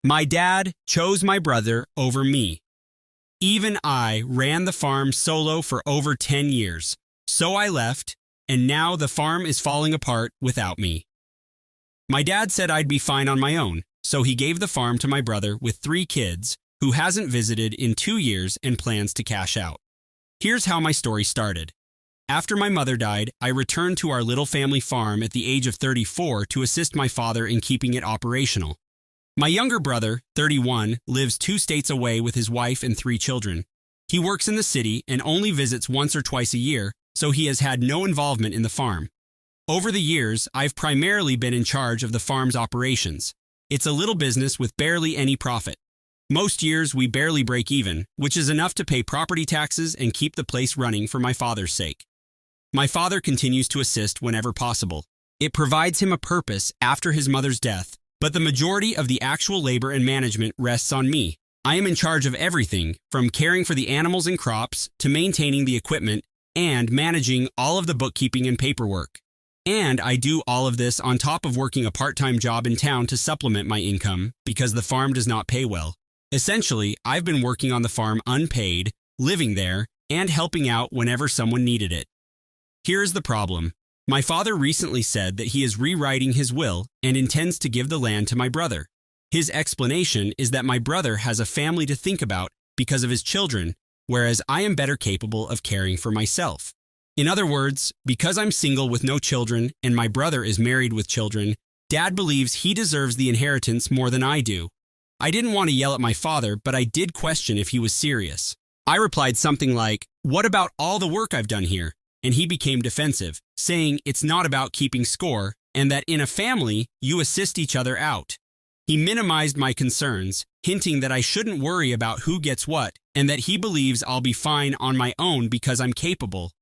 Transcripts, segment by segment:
My dad chose my brother over me. Even I ran the farm solo for over 10 years. So I left, and now the farm is falling apart without me. My dad said I'd be fine on my own, so he gave the farm to my brother with 3 kids who hasn't visited in 2 years and plans to cash out. Here's how my story started. After my mother died, I returned to our little family farm at the age of 34 to assist my father in keeping it operational. My younger brother, 31, lives 2 states away with his wife and 3 children. He works in the city and only visits once or twice a year, so he has had no involvement in the farm. Over the years, I've primarily been in charge of the farm's operations. It's a little business with barely any profit. Most years, we barely break even, which is enough to pay property taxes and keep the place running for my father's sake. My father continues to assist whenever possible. It provides him a purpose after his mother's death, but the majority of the actual labor and management rests on me. I am in charge of everything, from caring for the animals and crops to maintaining the equipment and managing all of the bookkeeping and paperwork. And I do all of this on top of working a part-time job in town to supplement my income because the farm does not pay well. Essentially, I've been working on the farm unpaid, living there, and helping out whenever someone needed it. Here's the problem. My father recently said that he is rewriting his will and intends to give the land to my brother. His explanation is that my brother has a family to think about because of his children, whereas I am better capable of caring for myself. In other words, because I'm single with no children and my brother is married with children, Dad believes he deserves the inheritance more than I do. I didn't want to yell at my father, but I did question if he was serious. I replied something like, "What about all the work I've done here?" And he became defensive, saying it's not about keeping score and that in a family, you assist each other out. He minimized my concerns, hinting that I shouldn't worry about who gets what and that he believes I'll be fine on my own because I'm capable.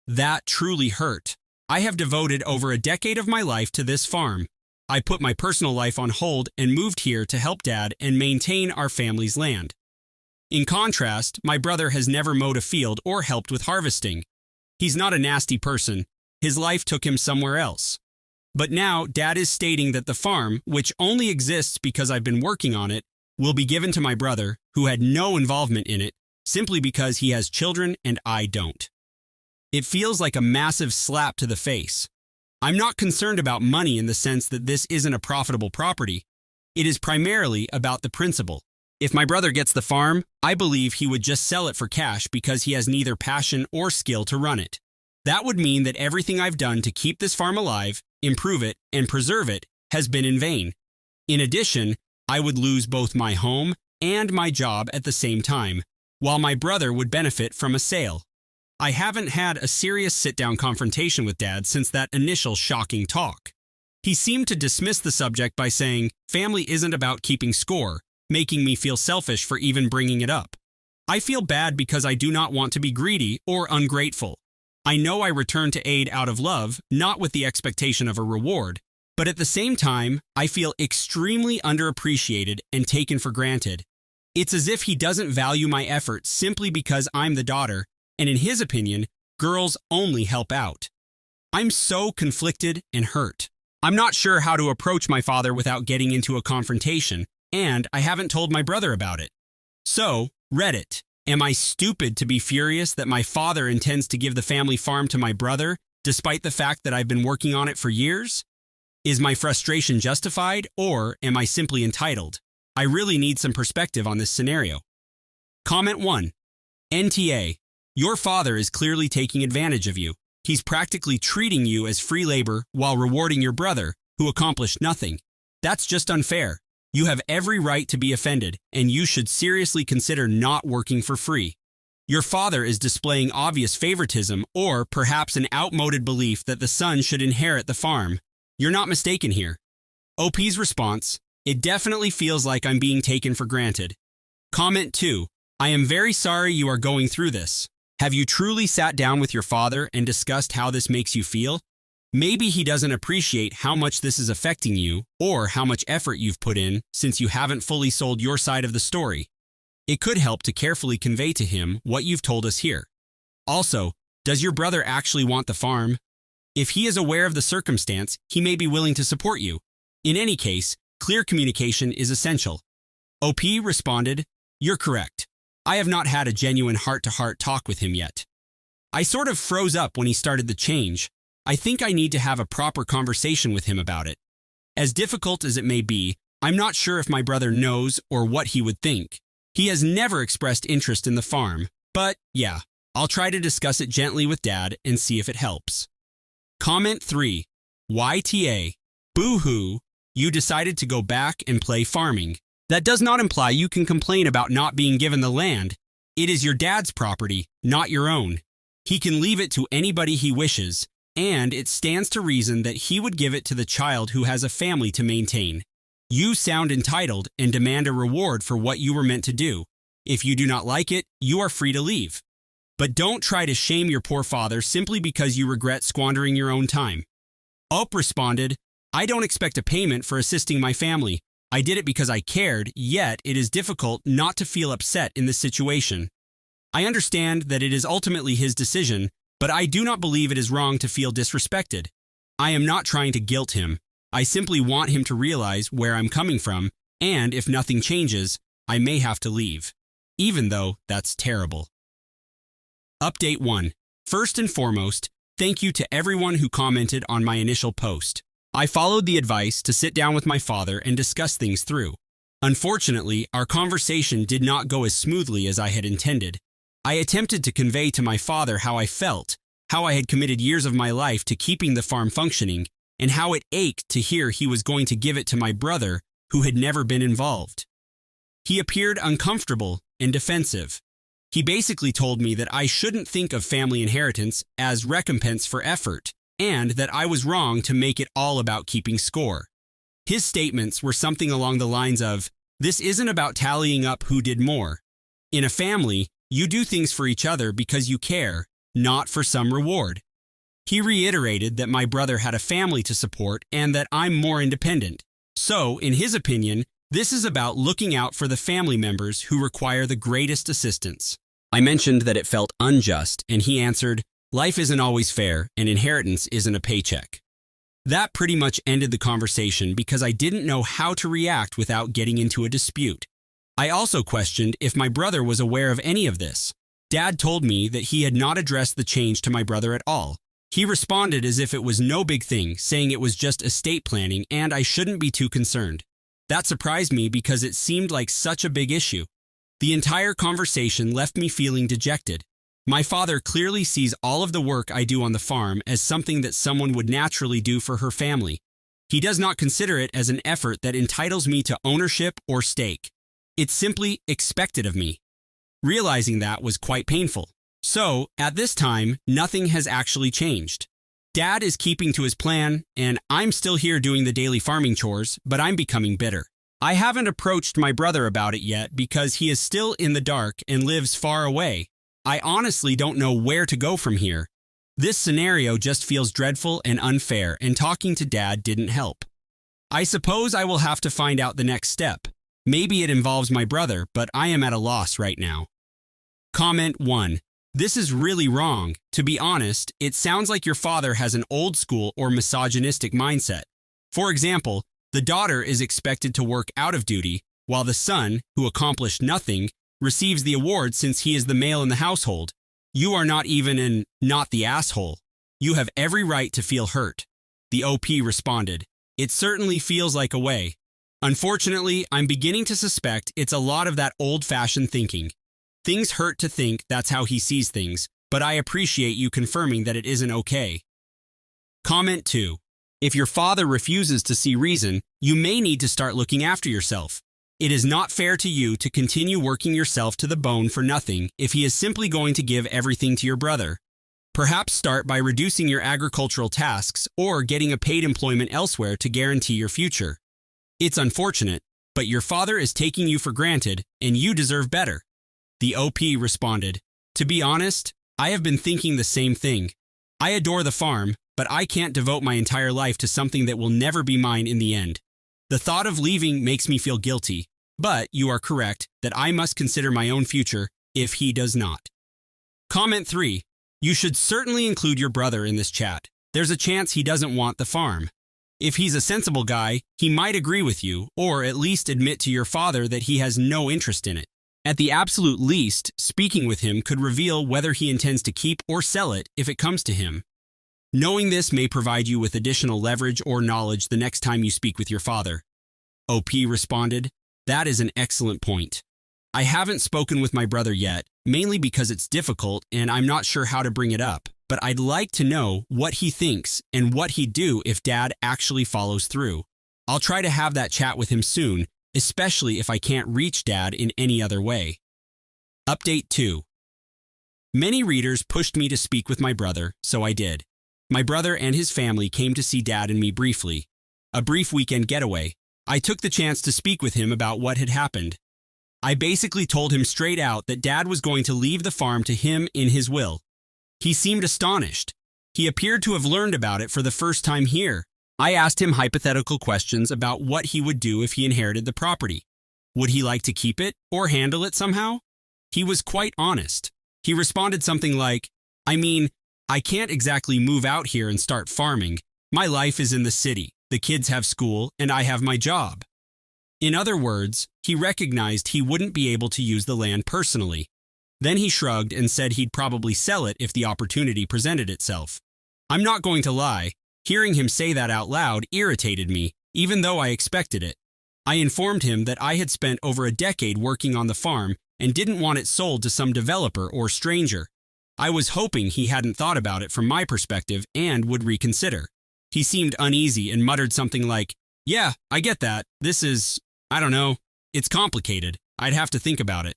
That truly hurt. I have devoted over a decade of my life to this farm. I put my personal life on hold and moved here to help Dad and maintain our family's land. In contrast, my brother has never mowed a field or helped with harvesting. He's not a nasty person. His life took him somewhere else. But now, Dad is stating that the farm, which only exists because I've been working on it, will be given to my brother, who had no involvement in it, simply because he has children and I don't. It feels like a massive slap to the face. I'm not concerned about money in the sense that this isn't a profitable property. It is primarily about the principle. If my brother gets the farm, I believe he would just sell it for cash because he has neither passion or skill to run it. That would mean that everything I've done to keep this farm alive, improve it, and preserve it has been in vain. In addition, I would lose both my home and my job at the same time, while my brother would benefit from a sale. I haven't had a serious sit-down confrontation with Dad since that initial shocking talk. He seemed to dismiss the subject by saying, "Family isn't about keeping score," making me feel selfish for even bringing it up. I feel bad because I do not want to be greedy or ungrateful. I know I return to aid out of love, not with the expectation of a reward, but at the same time, I feel extremely underappreciated and taken for granted. It's as if he doesn't value my effort simply because I'm the daughter, and in his opinion, girls only help out. I'm so conflicted and hurt. I'm not sure how to approach my father without getting into a confrontation, and I haven't told my brother about it. So, Reddit, am I stupid to be furious that my father intends to give the family farm to my brother, despite the fact that I've been working on it for years? Is my frustration justified, or am I simply entitled? I really need some perspective on this scenario. Comment 1. NTA. Your father is clearly taking advantage of you. He's practically treating you as free labor while rewarding your brother, who accomplished nothing. That's just unfair. You have every right to be offended, and you should seriously consider not working for free. Your father is displaying obvious favoritism or perhaps an outmoded belief that the son should inherit the farm. You're not mistaken here. OP's response: it definitely feels like I'm being taken for granted. Comment 2. I am very sorry you are going through this. Have you truly sat down with your father and discussed how this makes you feel? Maybe he doesn't appreciate how much this is affecting you or how much effort you've put in since you haven't fully sold your side of the story. It could help to carefully convey to him what you've told us here. Also, does your brother actually want the farm? If he is aware of the circumstance, he may be willing to support you. In any case, clear communication is essential. OP responded, "You're correct. I have not had a genuine heart-to-heart talk with him yet. I sort of froze up when he started the change. I think I need to have a proper conversation with him about it. As difficult as it may be, I'm not sure if my brother knows or what he would think. He has never expressed interest in the farm, but yeah, I'll try to discuss it gently with Dad and see if it helps." Comment 3. YTA. Boo-hoo, you decided to go back and play farming. That does not imply you can complain about not being given the land. It is your dad's property, not your own. He can leave it to anybody he wishes, and it stands to reason that he would give it to the child who has a family to maintain. You sound entitled and demand a reward for what you were meant to do. If you do not like it, you are free to leave. But don't try to shame your poor father simply because you regret squandering your own time. Up responded, "I don't expect a payment for assisting my family. I did it because I cared, yet it is difficult not to feel upset in this situation. I understand that it is ultimately his decision, but I do not believe it is wrong to feel disrespected. I am not trying to guilt him. I simply want him to realize where I'm coming from, and if nothing changes, I may have to leave. Even though that's terrible." Update 1. First and foremost, thank you to everyone who commented on my initial post. I followed the advice to sit down with my father and discuss things through. Unfortunately, our conversation did not go as smoothly as I had intended. I attempted to convey to my father how I felt, how I had committed years of my life to keeping the farm functioning, and how it ached to hear he was going to give it to my brother who had never been involved. He appeared uncomfortable and defensive. He basically told me that I shouldn't think of family inheritance as recompense for effort, and that I was wrong to make it all about keeping score. His statements were something along the lines of, "This isn't about tallying up who did more. In a family, you do things for each other because you care, not for some reward." He reiterated that my brother had a family to support and that I'm more independent. So, in his opinion, this is about looking out for the family members who require the greatest assistance. I mentioned that it felt unjust, and he answered, "Life isn't always fair, and inheritance isn't a paycheck." That pretty much ended the conversation because I didn't know how to react without getting into a dispute. I also questioned if my brother was aware of any of this. Dad told me that he had not addressed the change to my brother at all. He responded as if it was no big thing, saying it was just estate planning and I shouldn't be too concerned. That surprised me because it seemed like such a big issue. The entire conversation left me feeling dejected. My father clearly sees all of the work I do on the farm as something that someone would naturally do for her family. He does not consider it as an effort that entitles me to ownership or stake. It's simply expected of me. Realizing that was quite painful. So, at this time, nothing has actually changed. Dad is keeping to his plan, and I'm still here doing the daily farming chores, but I'm becoming bitter. I haven't approached my brother about it yet because he is still in the dark and lives far away. I honestly don't know where to go from here. This scenario just feels dreadful and unfair, and talking to Dad didn't help. I suppose I will have to find out the next step. Maybe it involves my brother, but I am at a loss right now. Comment 1. This is really wrong. To be honest, it sounds like your father has an old school or misogynistic mindset. For example, the daughter is expected to work out of duty, while the son, who accomplished nothing, receives the award since he is the male in the household. You are not even not the asshole. You have every right to feel hurt. The OP responded, "It certainly feels like a way. Unfortunately, I'm beginning to suspect it's a lot of that old-fashioned thinking. Things hurt to think that's how he sees things, but I appreciate you confirming that it isn't okay." Comment 2. If your father refuses to see reason, you may need to start looking after yourself. It is not fair to you to continue working yourself to the bone for nothing if he is simply going to give everything to your brother. Perhaps start by reducing your agricultural tasks or getting a paid employment elsewhere to guarantee your future. It's unfortunate, but your father is taking you for granted and you deserve better. The OP responded, "To be honest, I have been thinking the same thing. I adore the farm, but I can't devote my entire life to something that will never be mine in the end. The thought of leaving makes me feel guilty, but you are correct that I must consider my own future if he does not." Comment 3. You should certainly include your brother in this chat. There's a chance he doesn't want the farm. If he's a sensible guy, he might agree with you, or at least admit to your father that he has no interest in it. At the absolute least, speaking with him could reveal whether he intends to keep or sell it if it comes to him. Knowing this may provide you with additional leverage or knowledge the next time you speak with your father. OP responded, "That is an excellent point. I haven't spoken with my brother yet, mainly because it's difficult and I'm not sure how to bring it up, but I'd like to know what he thinks and what he'd do if Dad actually follows through. I'll try to have that chat with him soon, especially if I can't reach Dad in any other way." Update 2. Many readers pushed me to speak with my brother, so I did. My brother and his family came to see Dad and me briefly. A brief weekend getaway. I took the chance to speak with him about what had happened. I basically told him straight out that Dad was going to leave the farm to him in his will. He seemed astonished. He appeared to have learned about it for the first time here. I asked him hypothetical questions about what he would do if he inherited the property. Would he like to keep it or handle it somehow? He was quite honest. He responded something like, I can't exactly move out here and start farming. My life is in the city. The kids have school and I have my job." In other words, he recognized he wouldn't be able to use the land personally. Then he shrugged and said he'd probably sell it if the opportunity presented itself. I'm not going to lie, hearing him say that out loud irritated me, even though I expected it. I informed him that I had spent over a decade working on the farm and didn't want it sold to some developer or stranger. I was hoping he hadn't thought about it from my perspective and would reconsider. He seemed uneasy and muttered something like, "Yeah, I get that. This is, I don't know, it's complicated. I'd have to think about it."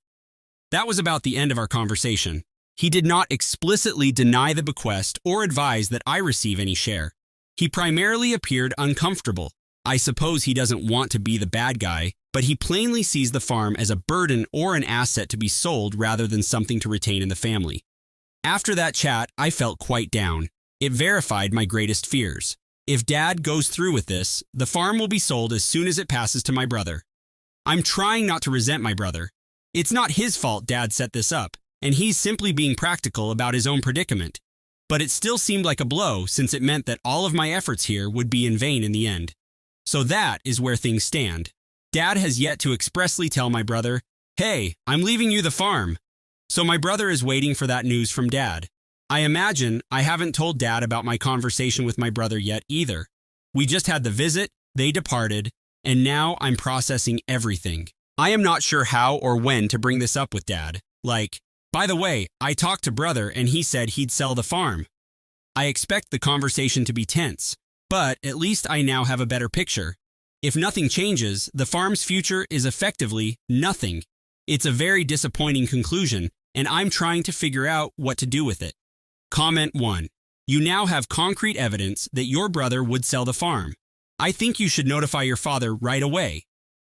That was about the end of our conversation. He did not explicitly deny the bequest or advise that I receive any share. He primarily appeared uncomfortable. I suppose he doesn't want to be the bad guy, but he plainly sees the farm as a burden or an asset to be sold rather than something to retain in the family. After that chat, I felt quite down. It verified my greatest fears. If Dad goes through with this, the farm will be sold as soon as it passes to my brother. I'm trying not to resent my brother. It's not his fault Dad set this up, and he's simply being practical about his own predicament. But it still seemed like a blow since it meant that all of my efforts here would be in vain in the end. So that is where things stand. Dad has yet to expressly tell my brother, "Hey, I'm leaving you the farm." So my brother is waiting for that news from Dad. I imagine I haven't told Dad about my conversation with my brother yet either. We just had the visit, they departed, and now I'm processing everything. I am not sure how or when to bring this up with Dad. Like, "By the way, I talked to brother and he said he'd sell the farm." I expect the conversation to be tense, but at least I now have a better picture. If nothing changes, the farm's future is effectively nothing. It's a very disappointing conclusion, and I'm trying to figure out what to do with it. Comment 1. You now have concrete evidence that your brother would sell the farm. I think you should notify your father right away.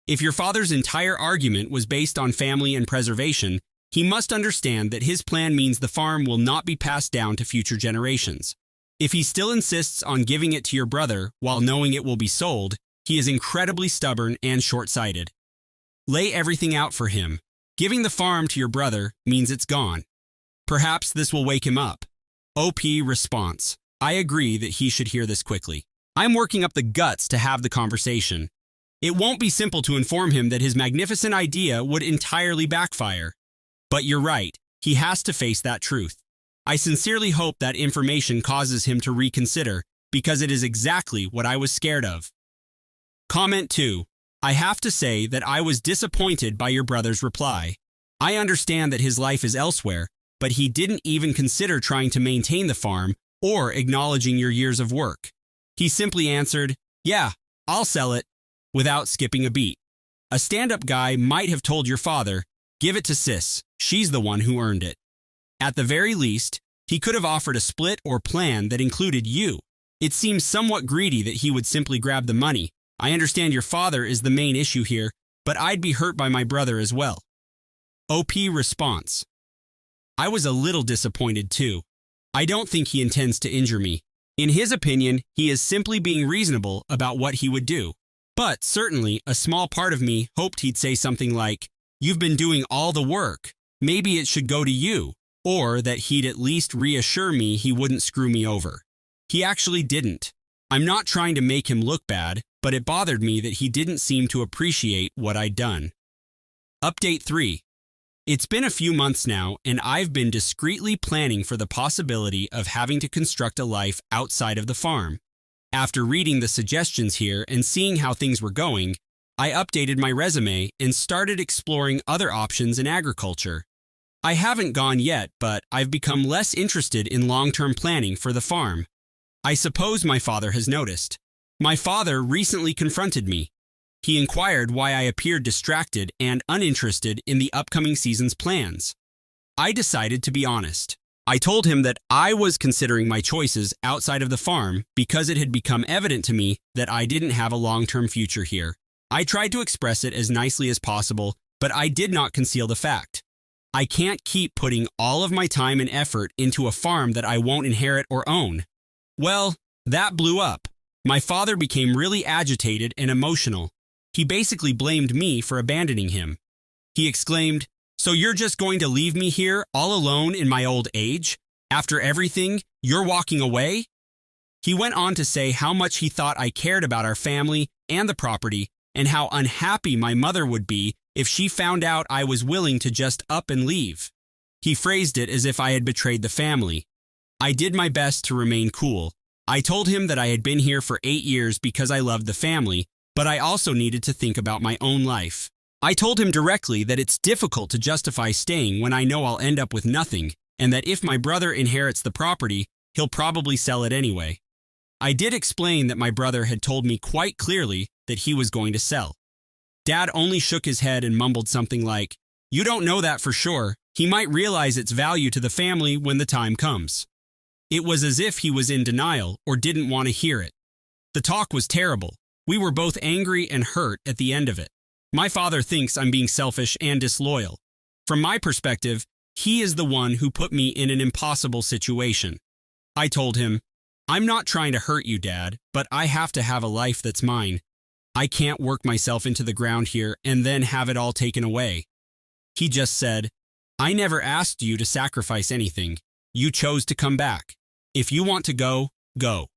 If your father's entire argument was based on family and preservation, he must understand that his plan means the farm will not be passed down to future generations. If he still insists on giving it to your brother while knowing it will be sold, he is incredibly stubborn and short-sighted. Lay everything out for him. Giving the farm to your brother means it's gone. Perhaps this will wake him up. OP response. I agree that he should hear this quickly. I'm working up the guts to have the conversation. It won't be simple to inform him that his magnificent idea would entirely backfire. But you're right, he has to face that truth. I sincerely hope that information causes him to reconsider, because it is exactly what I was scared of. Comment 2. I have to say that I was disappointed by your brother's reply. I understand that his life is elsewhere, but he didn't even consider trying to maintain the farm or acknowledging your years of work. He simply answered, "Yeah, I'll sell it," without skipping a beat. A stand-up guy might have told your father, "Give it to sis, she's the one who earned it." At the very least, he could have offered a split or plan that included you. It seems somewhat greedy that he would simply grab the money. I understand your father is the main issue here, but I'd be hurt by my brother as well. OP response. I was a little disappointed too. I don't think he intends to injure me. In his opinion, he is simply being reasonable about what he would do. But certainly, a small part of me hoped he'd say something like, "You've been doing all the work. Maybe it should go to you." Or that he'd at least reassure me he wouldn't screw me over. He actually didn't. I'm not trying to make him look bad, but it bothered me that he didn't seem to appreciate what I'd done. Update 3. It's been a few months now, and I've been discreetly planning for the possibility of having to construct a life outside of the farm. After reading the suggestions here and seeing how things were going, I updated my resume and started exploring other options in agriculture. I haven't gone yet, but I've become less interested in long-term planning for the farm. I suppose my father has noticed. My father recently confronted me. He inquired why I appeared distracted and uninterested in the upcoming season's plans. I decided to be honest. I told him that I was considering my choices outside of the farm because it had become evident to me that I didn't have a long-term future here. I tried to express it as nicely as possible, but I did not conceal the fact. I can't keep putting all of my time and effort into a farm that I won't inherit or own. Well, that blew up. My father became really agitated and emotional. He basically blamed me for abandoning him. He exclaimed, "So you're just going to leave me here all alone in my old age? After everything, you're walking away?" He went on to say how much he thought I cared about our family and the property, and how unhappy my mother would be if she found out I was willing to just up and leave. He phrased it as if I had betrayed the family. I did my best to remain cool. I told him that I had been here for 8 years because I loved the family, but I also needed to think about my own life. I told him directly that it's difficult to justify staying when I know I'll end up with nothing, and that if my brother inherits the property, he'll probably sell it anyway. I did explain that my brother had told me quite clearly that he was going to sell. Dad only shook his head and mumbled something like, "You don't know that for sure. He might realize its value to the family when the time comes." It was as if he was in denial or didn't want to hear it. The talk was terrible. We were both angry and hurt at the end of it. My father thinks I'm being selfish and disloyal. From my perspective, he is the one who put me in an impossible situation. I told him, "I'm not trying to hurt you, Dad, but I have to have a life that's mine. I can't work myself into the ground here and then have it all taken away." He just said, "I never asked you to sacrifice anything. You chose to come back. If you want to go, go."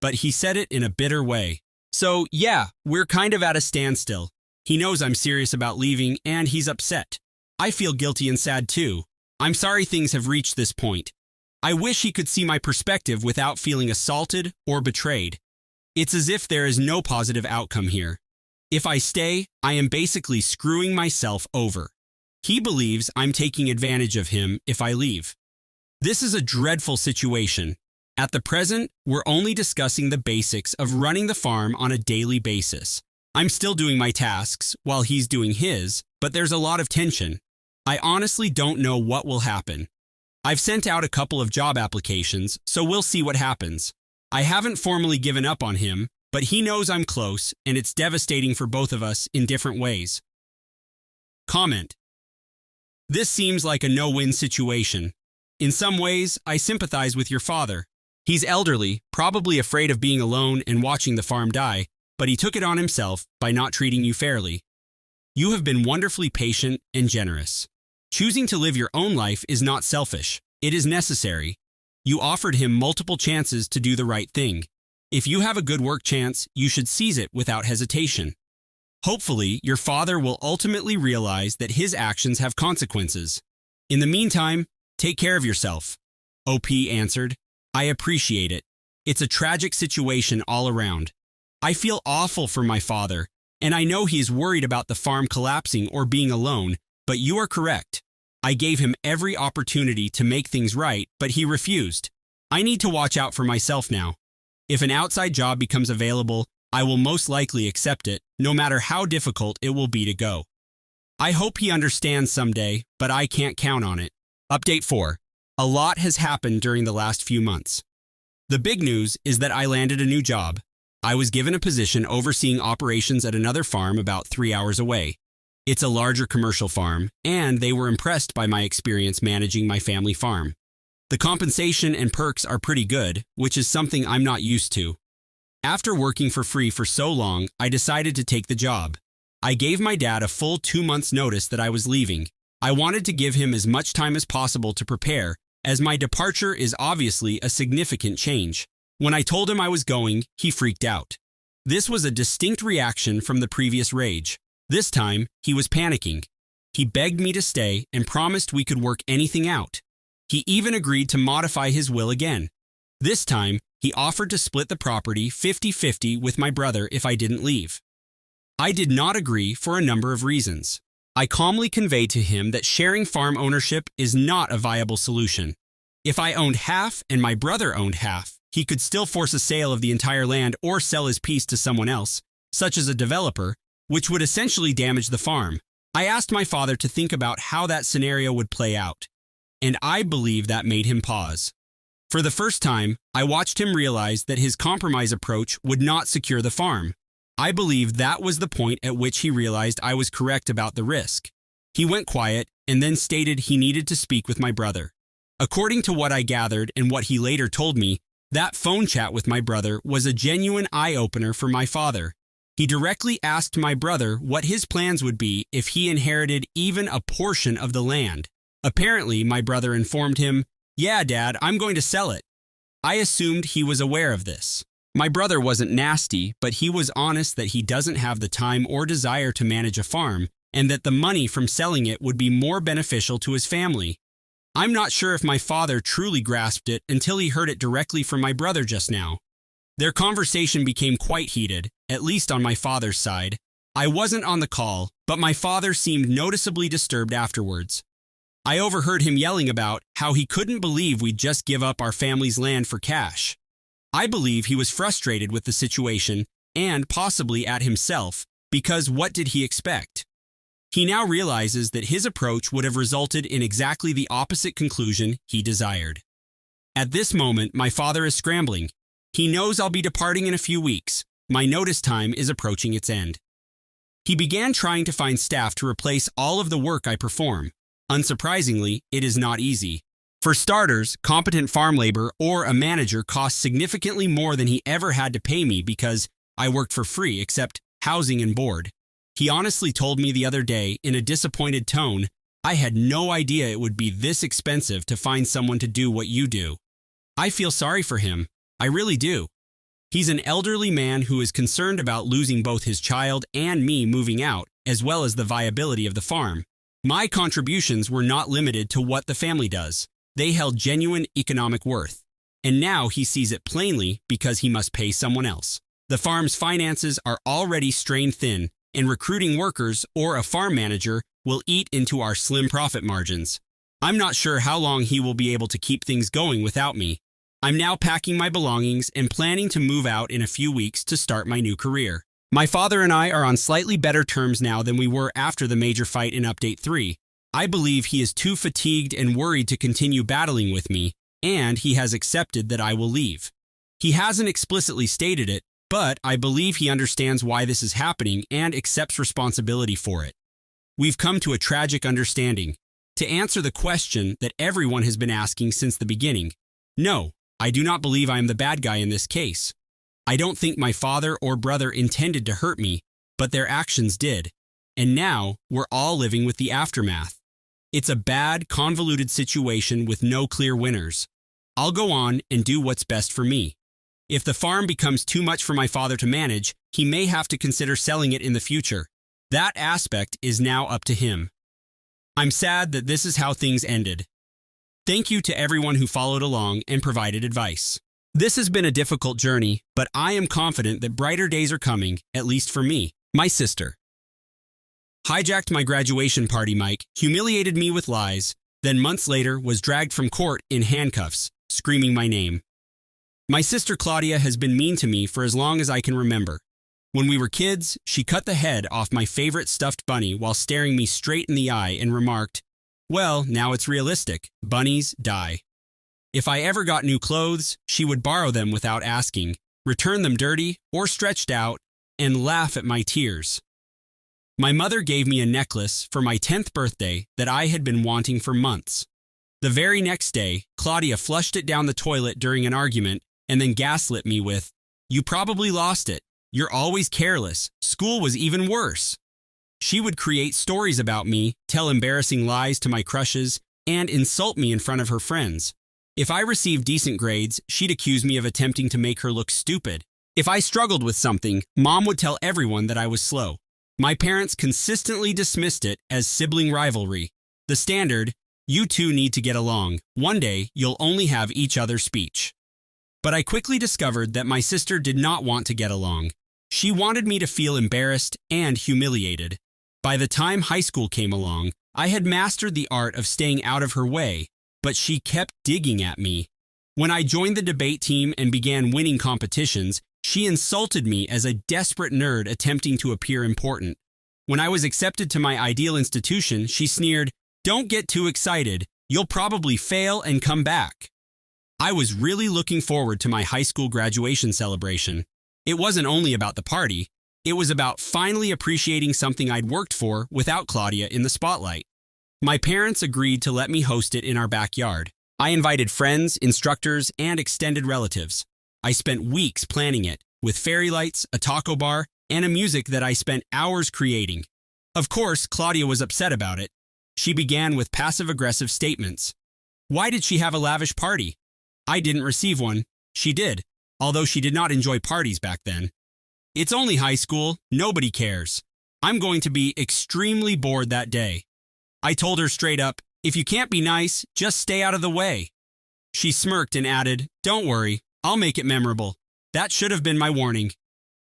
But he said it in a bitter way. So, yeah, we're kind of at a standstill. He knows I'm serious about leaving, and he's upset. I feel guilty and sad too. I'm sorry things have reached this point. I wish he could see my perspective without feeling assaulted or betrayed. It's as if there is no positive outcome here. If I stay, I am basically screwing myself over. He believes I'm taking advantage of him if I leave. This is a dreadful situation. At the present, we're only discussing the basics of running the farm on a daily basis. I'm still doing my tasks while he's doing his, but there's a lot of tension. I honestly don't know what will happen. I've sent out a couple of job applications, so we'll see what happens. I haven't formally given up on him, but he knows I'm close, and it's devastating for both of us in different ways. Comment. This seems like a no-win situation. In some ways, I sympathize with your father. He's elderly, probably afraid of being alone and watching the farm die, but he took it on himself by not treating you fairly. You have been wonderfully patient and generous. Choosing to live your own life is not selfish. It is necessary. You offered him multiple chances to do the right thing. If you have a good work chance, you should seize it without hesitation. Hopefully, your father will ultimately realize that his actions have consequences. In the meantime, take care of yourself. OP answered. I appreciate it. It's a tragic situation all around. I feel awful for my father, and I know he is worried about the farm collapsing or being alone, but you are correct. I gave him every opportunity to make things right, but he refused. I need to watch out for myself now. If an outside job becomes available, I will most likely accept it, no matter how difficult it will be to go. I hope he understands someday, but I can't count on it. Update 4. A lot has happened during the last few months. The big news is that I landed a new job. I was given a position overseeing operations at another farm about 3 hours away. It's a larger commercial farm, and they were impressed by my experience managing my family farm. The compensation and perks are pretty good, which is something I'm not used to. After working for free for so long, I decided to take the job. I gave my dad a full 2 months' notice that I was leaving. I wanted to give him as much time as possible to prepare, as my departure is obviously a significant change. When I told him I was going, he freaked out. This was a distinct reaction from the previous rage. This time, he was panicking. He begged me to stay and promised we could work anything out. He even agreed to modify his will again. This time, he offered to split the property 50-50 with my brother if I didn't leave. I did not agree for a number of reasons. I calmly conveyed to him that sharing farm ownership is not a viable solution. If I owned half and my brother owned half, he could still force a sale of the entire land or sell his piece to someone else, such as a developer, which would essentially damage the farm. I asked my father to think about how that scenario would play out, and I believe that made him pause. For the first time, I watched him realize that his compromise approach would not secure the farm. I believe that was the point at which he realized I was correct about the risk. He went quiet and then stated he needed to speak with my brother. According to what I gathered and what he later told me, that phone chat with my brother was a genuine eye-opener for my father. He directly asked my brother what his plans would be if he inherited even a portion of the land. Apparently, my brother informed him, "Yeah, Dad, I'm going to sell it." I assumed he was aware of this. My brother wasn't nasty, but he was honest that he doesn't have the time or desire to manage a farm, and that the money from selling it would be more beneficial to his family. I'm not sure if my father truly grasped it until he heard it directly from my brother just now. Their conversation became quite heated, at least on my father's side. I wasn't on the call, but my father seemed noticeably disturbed afterwards. I overheard him yelling about how he couldn't believe we'd just give up our family's land for cash. I believe he was frustrated with the situation and possibly at himself, because what did he expect? He now realizes that his approach would have resulted in exactly the opposite conclusion he desired. At this moment, my father is scrambling. He knows I'll be departing in a few weeks. My notice time is approaching its end. He began trying to find staff to replace all of the work I perform. Unsurprisingly, it is not easy. For starters, competent farm labor or a manager costs significantly more than he ever had to pay me because I worked for free except housing and board. He honestly told me the other day in a disappointed tone, "I had no idea it would be this expensive to find someone to do what you do." I feel sorry for him. I really do. He's an elderly man who is concerned about losing both his child and me moving out, as well as the viability of the farm. My contributions were not limited to what the family does. They held genuine economic worth. And now he sees it plainly because he must pay someone else. The farm's finances are already strained thin, and recruiting workers or a farm manager will eat into our slim profit margins. I'm not sure how long he will be able to keep things going without me. I'm now packing my belongings and planning to move out in a few weeks to start my new career. My father and I are on slightly better terms now than we were after the major fight in Update 3. I believe he is too fatigued and worried to continue battling with me, and he has accepted that I will leave. He hasn't explicitly stated it, but I believe he understands why this is happening and accepts responsibility for it. We've come to a tragic understanding. To answer the question that everyone has been asking since the beginning, no, I do not believe I am the bad guy in this case. I don't think my father or brother intended to hurt me, but their actions did. And now we're all living with the aftermath. It's a bad, convoluted situation with no clear winners. I'll go on and do what's best for me. If the farm becomes too much for my father to manage, he may have to consider selling it in the future. That aspect is now up to him. I'm sad that this is how things ended. Thank you to everyone who followed along and provided advice. This has been a difficult journey, but I am confident that brighter days are coming, at least for me. My sister hijacked my graduation party mic, humiliated me with lies, then months later was dragged from court in handcuffs, screaming my name. My sister Claudia has been mean to me for as long as I can remember. When we were kids, she cut the head off my favorite stuffed bunny while staring me straight in the eye and remarked, "Well, now it's realistic. Bunnies die." If I ever got new clothes, she would borrow them without asking, return them dirty or stretched out, and laugh at my tears. My mother gave me a necklace for my 10th birthday that I had been wanting for months. The very next day, Claudia flushed it down the toilet during an argument and then gaslit me with, "You probably lost it. You're always careless. School was even worse." She would create stories about me, tell embarrassing lies to my crushes, and insult me in front of her friends. If I received decent grades, she'd accuse me of attempting to make her look stupid. If I struggled with something, Mom would tell everyone that I was slow. My parents consistently dismissed it as sibling rivalry. The standard, you two need to get along. One day, you'll only have each other's speech. But I quickly discovered that my sister did not want to get along. She wanted me to feel embarrassed and humiliated. By the time high school came along, I had mastered the art of staying out of her way, but she kept digging at me. When I joined the debate team and began winning competitions, she insulted me as a desperate nerd attempting to appear important. When I was accepted to my ideal institution, she sneered, "Don't get too excited. You'll probably fail and come back." I was really looking forward to my high school graduation celebration. It wasn't only about the party. It was about finally appreciating something I'd worked for without Claudia in the spotlight. My parents agreed to let me host it in our backyard. I invited friends, instructors, and extended relatives. I spent weeks planning it, with fairy lights, a taco bar, and a music that I spent hours creating. Of course, Claudia was upset about it. She began with passive-aggressive statements. Why did she have a lavish party? I didn't receive one. She did, although she did not enjoy parties back then. It's only high school. Nobody cares. I'm going to be extremely bored that day. I told her straight up, if you can't be nice, just stay out of the way. She smirked and added, don't worry, I'll make it memorable. That should have been my warning.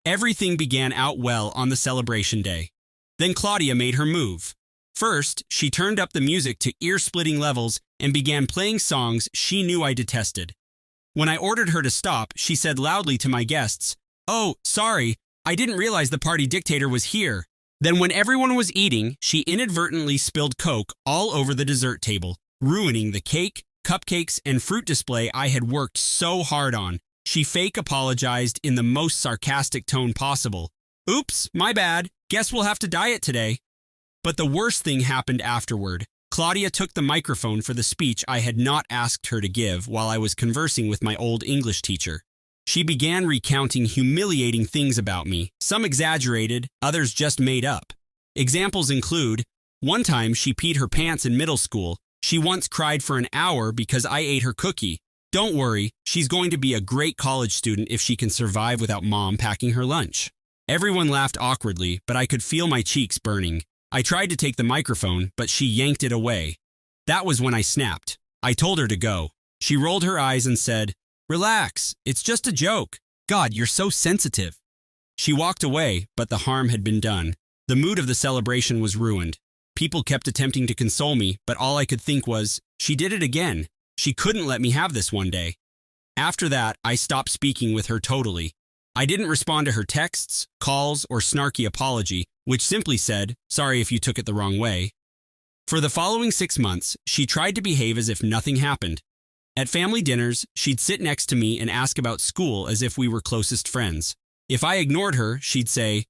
Everything began out well on the celebration day. Then Claudia made her move. First, she turned up the music to ear-splitting levels and began playing songs she knew I detested. When I ordered her to stop, she said loudly to my guests, "Oh, sorry, I didn't realize the party dictator was here." Then when everyone was eating, she inadvertently spilled Coke all over the dessert table, ruining the cake, cupcakes, and fruit display I had worked so hard on. She fake apologized in the most sarcastic tone possible. "Oops, my bad. Guess we'll have to diet today." But the worst thing happened afterward. Claudia took the microphone for the speech I had not asked her to give while I was conversing with my old English teacher. She began recounting humiliating things about me, some exaggerated, others just made up. Examples include, one time she peed her pants in middle school. She once cried for an hour because I ate her cookie. Don't worry, she's going to be a great college student if she can survive without Mom packing her lunch. Everyone laughed awkwardly, but I could feel my cheeks burning. I tried to take the microphone, but she yanked it away. That was when I snapped. I told her to go. She rolled her eyes and said, "Relax, it's just a joke. God, you're so sensitive." She walked away, but the harm had been done. The mood of the celebration was ruined. People kept attempting to console me, but all I could think was, she did it again. She couldn't let me have this one day. After that, I stopped speaking with her totally. I didn't respond to her texts, calls, or snarky apology, which simply said, "Sorry if you took it the wrong way." For the following 6 months, she tried to behave as if nothing happened. At family dinners, she'd sit next to me and ask about school as if we were closest friends. If I ignored her, she'd say,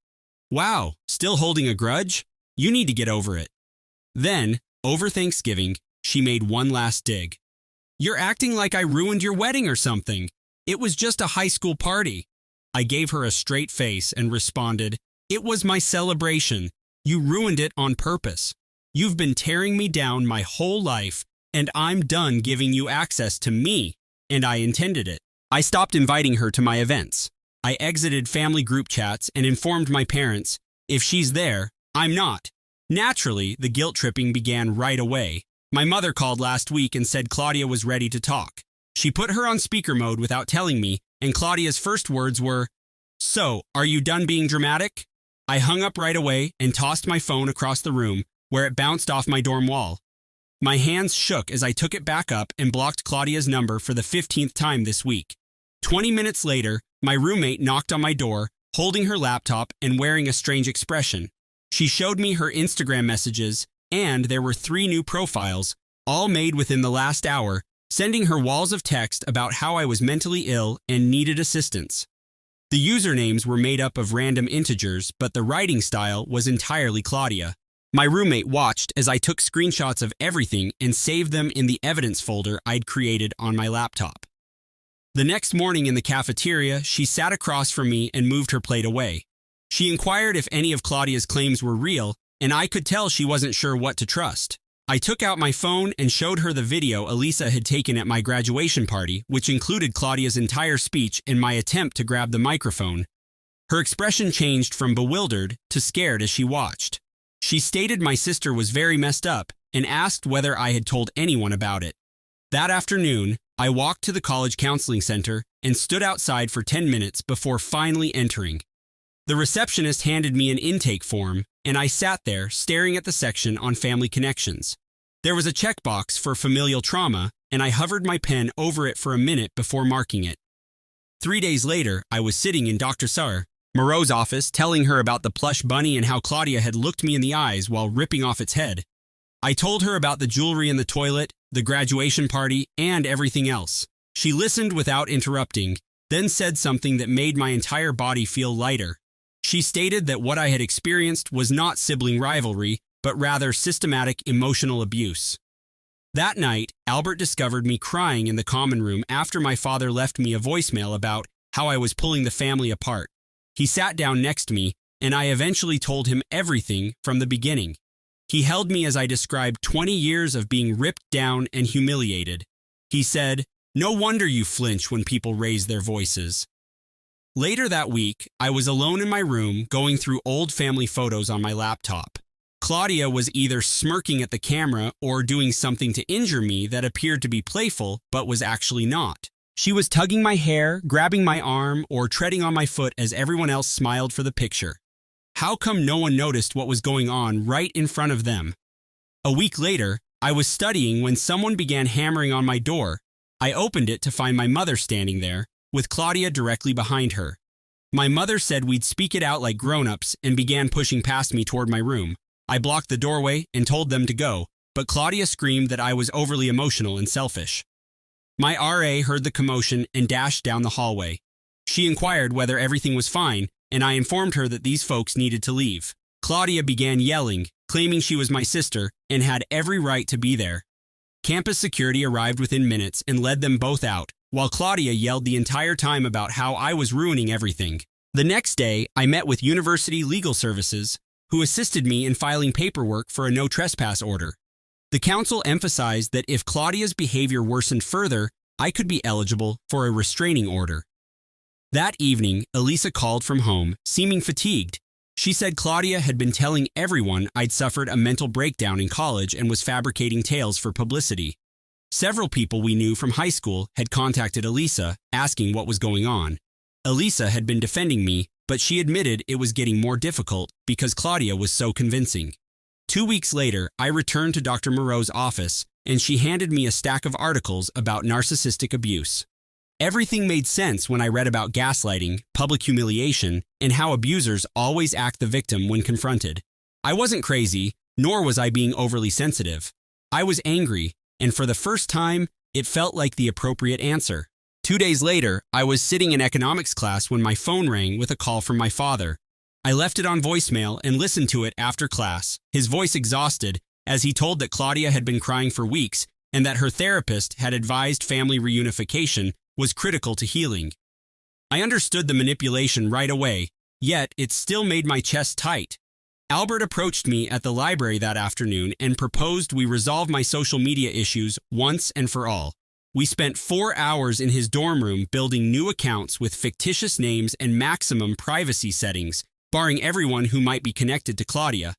"Wow, still holding a grudge? You need to get over it." Then, over Thanksgiving, she made one last dig. "You're acting like I ruined your wedding or something. It was just a high school party." I gave her a straight face and responded, "It was my celebration. You ruined it on purpose. You've been tearing me down my whole life, and I'm done giving you access to me, and I intended it." I stopped inviting her to my events. I exited family group chats and informed my parents, if she's there, I'm not. Naturally, the guilt tripping began right away. My mother called last week and said Claudia was ready to talk. She put her on speaker mode without telling me, and Claudia's first words were, "So, are you done being dramatic?" I hung up right away and tossed my phone across the room, where it bounced off my dorm wall. My hands shook as I took it back up and blocked Claudia's number for the 15th time this week. 20 minutes later, my roommate knocked on my door, holding her laptop and wearing a strange expression. She showed me her Instagram messages, and there were 3 new profiles, all made within the last hour, sending her walls of text about how I was mentally ill and needed assistance. The usernames were made up of random integers, but the writing style was entirely Claudia. My roommate watched as I took screenshots of everything and saved them in the evidence folder I'd created on my laptop. The next morning in the cafeteria, she sat across from me and moved her plate away. She inquired if any of Claudia's claims were real, and I could tell she wasn't sure what to trust. I took out my phone and showed her the video Elisa had taken at my graduation party, which included Claudia's entire speech in my attempt to grab the microphone. Her expression changed from bewildered to scared as she watched. She stated my sister was very messed up and asked whether I had told anyone about it. That afternoon, I walked to the college counseling center and stood outside for 10 minutes before finally entering. The receptionist handed me an intake form, and I sat there staring at the section on family connections. There was a checkbox for familial trauma, and I hovered my pen over it for a minute before marking it. 3 days later, I was sitting in Dr. Moreau's office telling her about the plush bunny and how Claudia had looked me in the eyes while ripping off its head. I told her about the jewelry in the toilet, the graduation party, and everything else. She listened without interrupting, then said something that made my entire body feel lighter. She stated that what I had experienced was not sibling rivalry, but rather systematic emotional abuse. That night, Albert discovered me crying in the common room after my father left me a voicemail about how I was pulling the family apart. He sat down next to me, and I eventually told him everything from the beginning. He held me as I described 20 years of being ripped down and humiliated. He said, "No wonder you flinch when people raise their voices." Later that week, I was alone in my room going through old family photos on my laptop. Claudia was either smirking at the camera or doing something to injure me that appeared to be playful but was actually not. She was tugging my hair, grabbing my arm, or treading on my foot as everyone else smiled for the picture. How come no one noticed what was going on right in front of them? A week later, I was studying when someone began hammering on my door. I opened it to find my mother standing there, with Claudia directly behind her. My mother said we'd speak it out like grown-ups and began pushing past me toward my room. I blocked the doorway and told them to go, but Claudia screamed that I was overly emotional and selfish. My RA heard the commotion and dashed down the hallway. She inquired whether everything was fine, and I informed her that these folks needed to leave. Claudia began yelling, claiming she was my sister and had every right to be there. Campus security arrived within minutes and led them both out, while Claudia yelled the entire time about how I was ruining everything. The next day, I met with University Legal Services, who assisted me in filing paperwork for a no trespass order. The council emphasized that if Claudia's behavior worsened further, I could be eligible for a restraining order. That evening, Elisa called from home, seeming fatigued. She said Claudia had been telling everyone I'd suffered a mental breakdown in college and was fabricating tales for publicity. Several people we knew from high school had contacted Elisa, asking what was going on. Elisa had been defending me, but she admitted it was getting more difficult because Claudia was so convincing. 2 weeks later, I returned to Dr. Moreau's office, and she handed me a stack of articles about narcissistic abuse. Everything made sense when I read about gaslighting, public humiliation, and how abusers always act the victim when confronted. I wasn't crazy, nor was I being overly sensitive. I was angry, and for the first time, it felt like the appropriate answer. 2 days later, I was sitting in economics class when my phone rang with a call from my father. I left it on voicemail and listened to it after class, his voice exhausted, as he told that Claudia had been crying for weeks and that her therapist had advised family reunification was critical to healing. I understood the manipulation right away, yet it still made my chest tight. Albert approached me at the library that afternoon and proposed we resolve my social media issues once and for all. We spent 4 hours in his dorm room building new accounts with fictitious names and maximum privacy settings, barring everyone who might be connected to Claudia.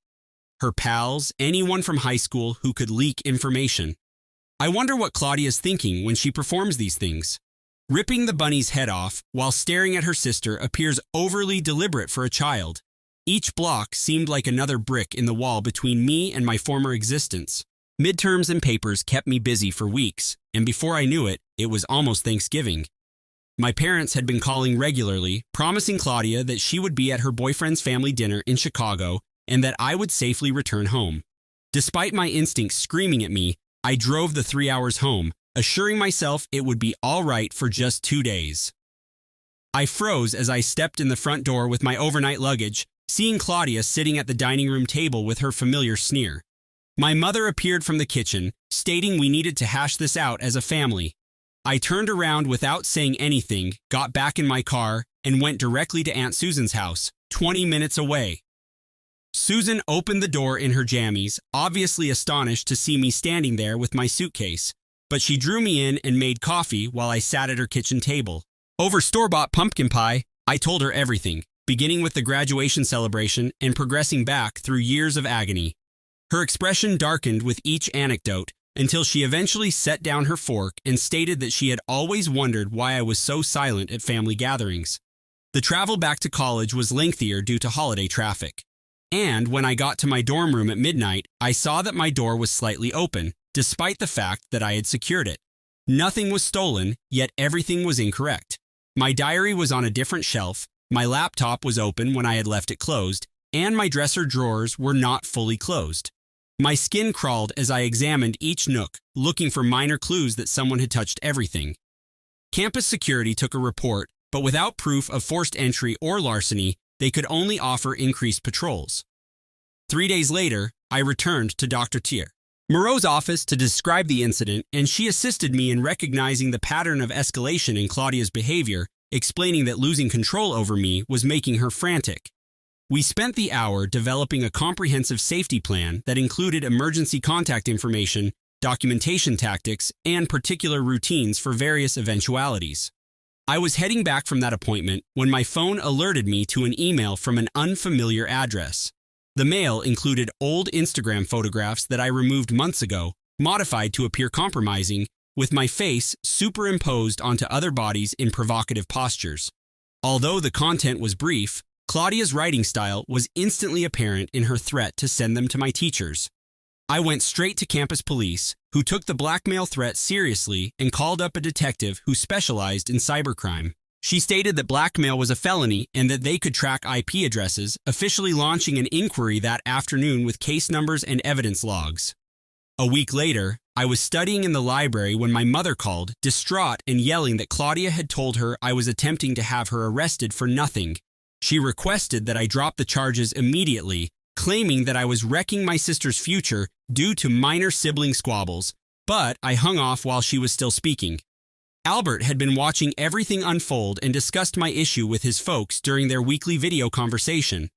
Her pals, anyone from high school who could leak information. I wonder what Claudia's thinking when she performs these things. Ripping the bunny's head off while staring at her sister appears overly deliberate for a child. Each block seemed like another brick in the wall between me and my former existence. Midterms and papers kept me busy for weeks, and before I knew it, it was almost Thanksgiving. My parents had been calling regularly, promising Claudia that she would be at her boyfriend's family dinner in Chicago and that I would safely return home. Despite my instincts screaming at me, I drove the 3 hours home, assuring myself it would be all right for just 2 days. I froze as I stepped in the front door with my overnight luggage, seeing Claudia sitting at the dining room table with her familiar sneer. My mother appeared from the kitchen, stating we needed to hash this out as a family. I turned around without saying anything, got back in my car, and went directly to Aunt Susan's house, 20 minutes away. Susan opened the door in her jammies, obviously astonished to see me standing there with my suitcase, but she drew me in and made coffee while I sat at her kitchen table. Over store-bought pumpkin pie, I told her everything, beginning with the graduation celebration and progressing back through years of agony. Her expression darkened with each anecdote until she eventually set down her fork and stated that she had always wondered why I was so silent at family gatherings. The travel back to college was lengthier due to holiday traffic. And when I got to my dorm room at midnight, I saw that my door was slightly open, despite the fact that I had secured it. Nothing was stolen, yet everything was incorrect. My diary was on a different shelf, my laptop was open when I had left it closed, and my dresser drawers were not fully closed. My skin crawled as I examined each nook, looking for minor clues that someone had touched everything. Campus security took a report, but without proof of forced entry or larceny, they could only offer increased patrols. 3 days later, I returned to Dr. Moreau's office to describe the incident, and she assisted me in recognizing the pattern of escalation in Claudia's behavior, explaining that losing control over me was making her frantic. We spent the hour developing a comprehensive safety plan that included emergency contact information, documentation tactics, and particular routines for various eventualities. I was heading back from that appointment when my phone alerted me to an email from an unfamiliar address. The mail included old Instagram photographs that I removed months ago, modified to appear compromising, with my face superimposed onto other bodies in provocative postures. Although the content was brief, Claudia's writing style was instantly apparent in her threat to send them to my teachers. I went straight to campus police, who took the blackmail threat seriously and called up a detective who specialized in cybercrime. She stated that blackmail was a felony and that they could track IP addresses, officially launching an inquiry that afternoon with case numbers and evidence logs. A week later, I was studying in the library when my mother called, distraught and yelling that Claudia had told her I was attempting to have her arrested for nothing. She requested that I drop the charges immediately, claiming that I was wrecking my sister's future due to minor sibling squabbles, but I hung off while she was still speaking. Albert had been watching everything unfold and discussed my issue with his folks during their weekly video conversation.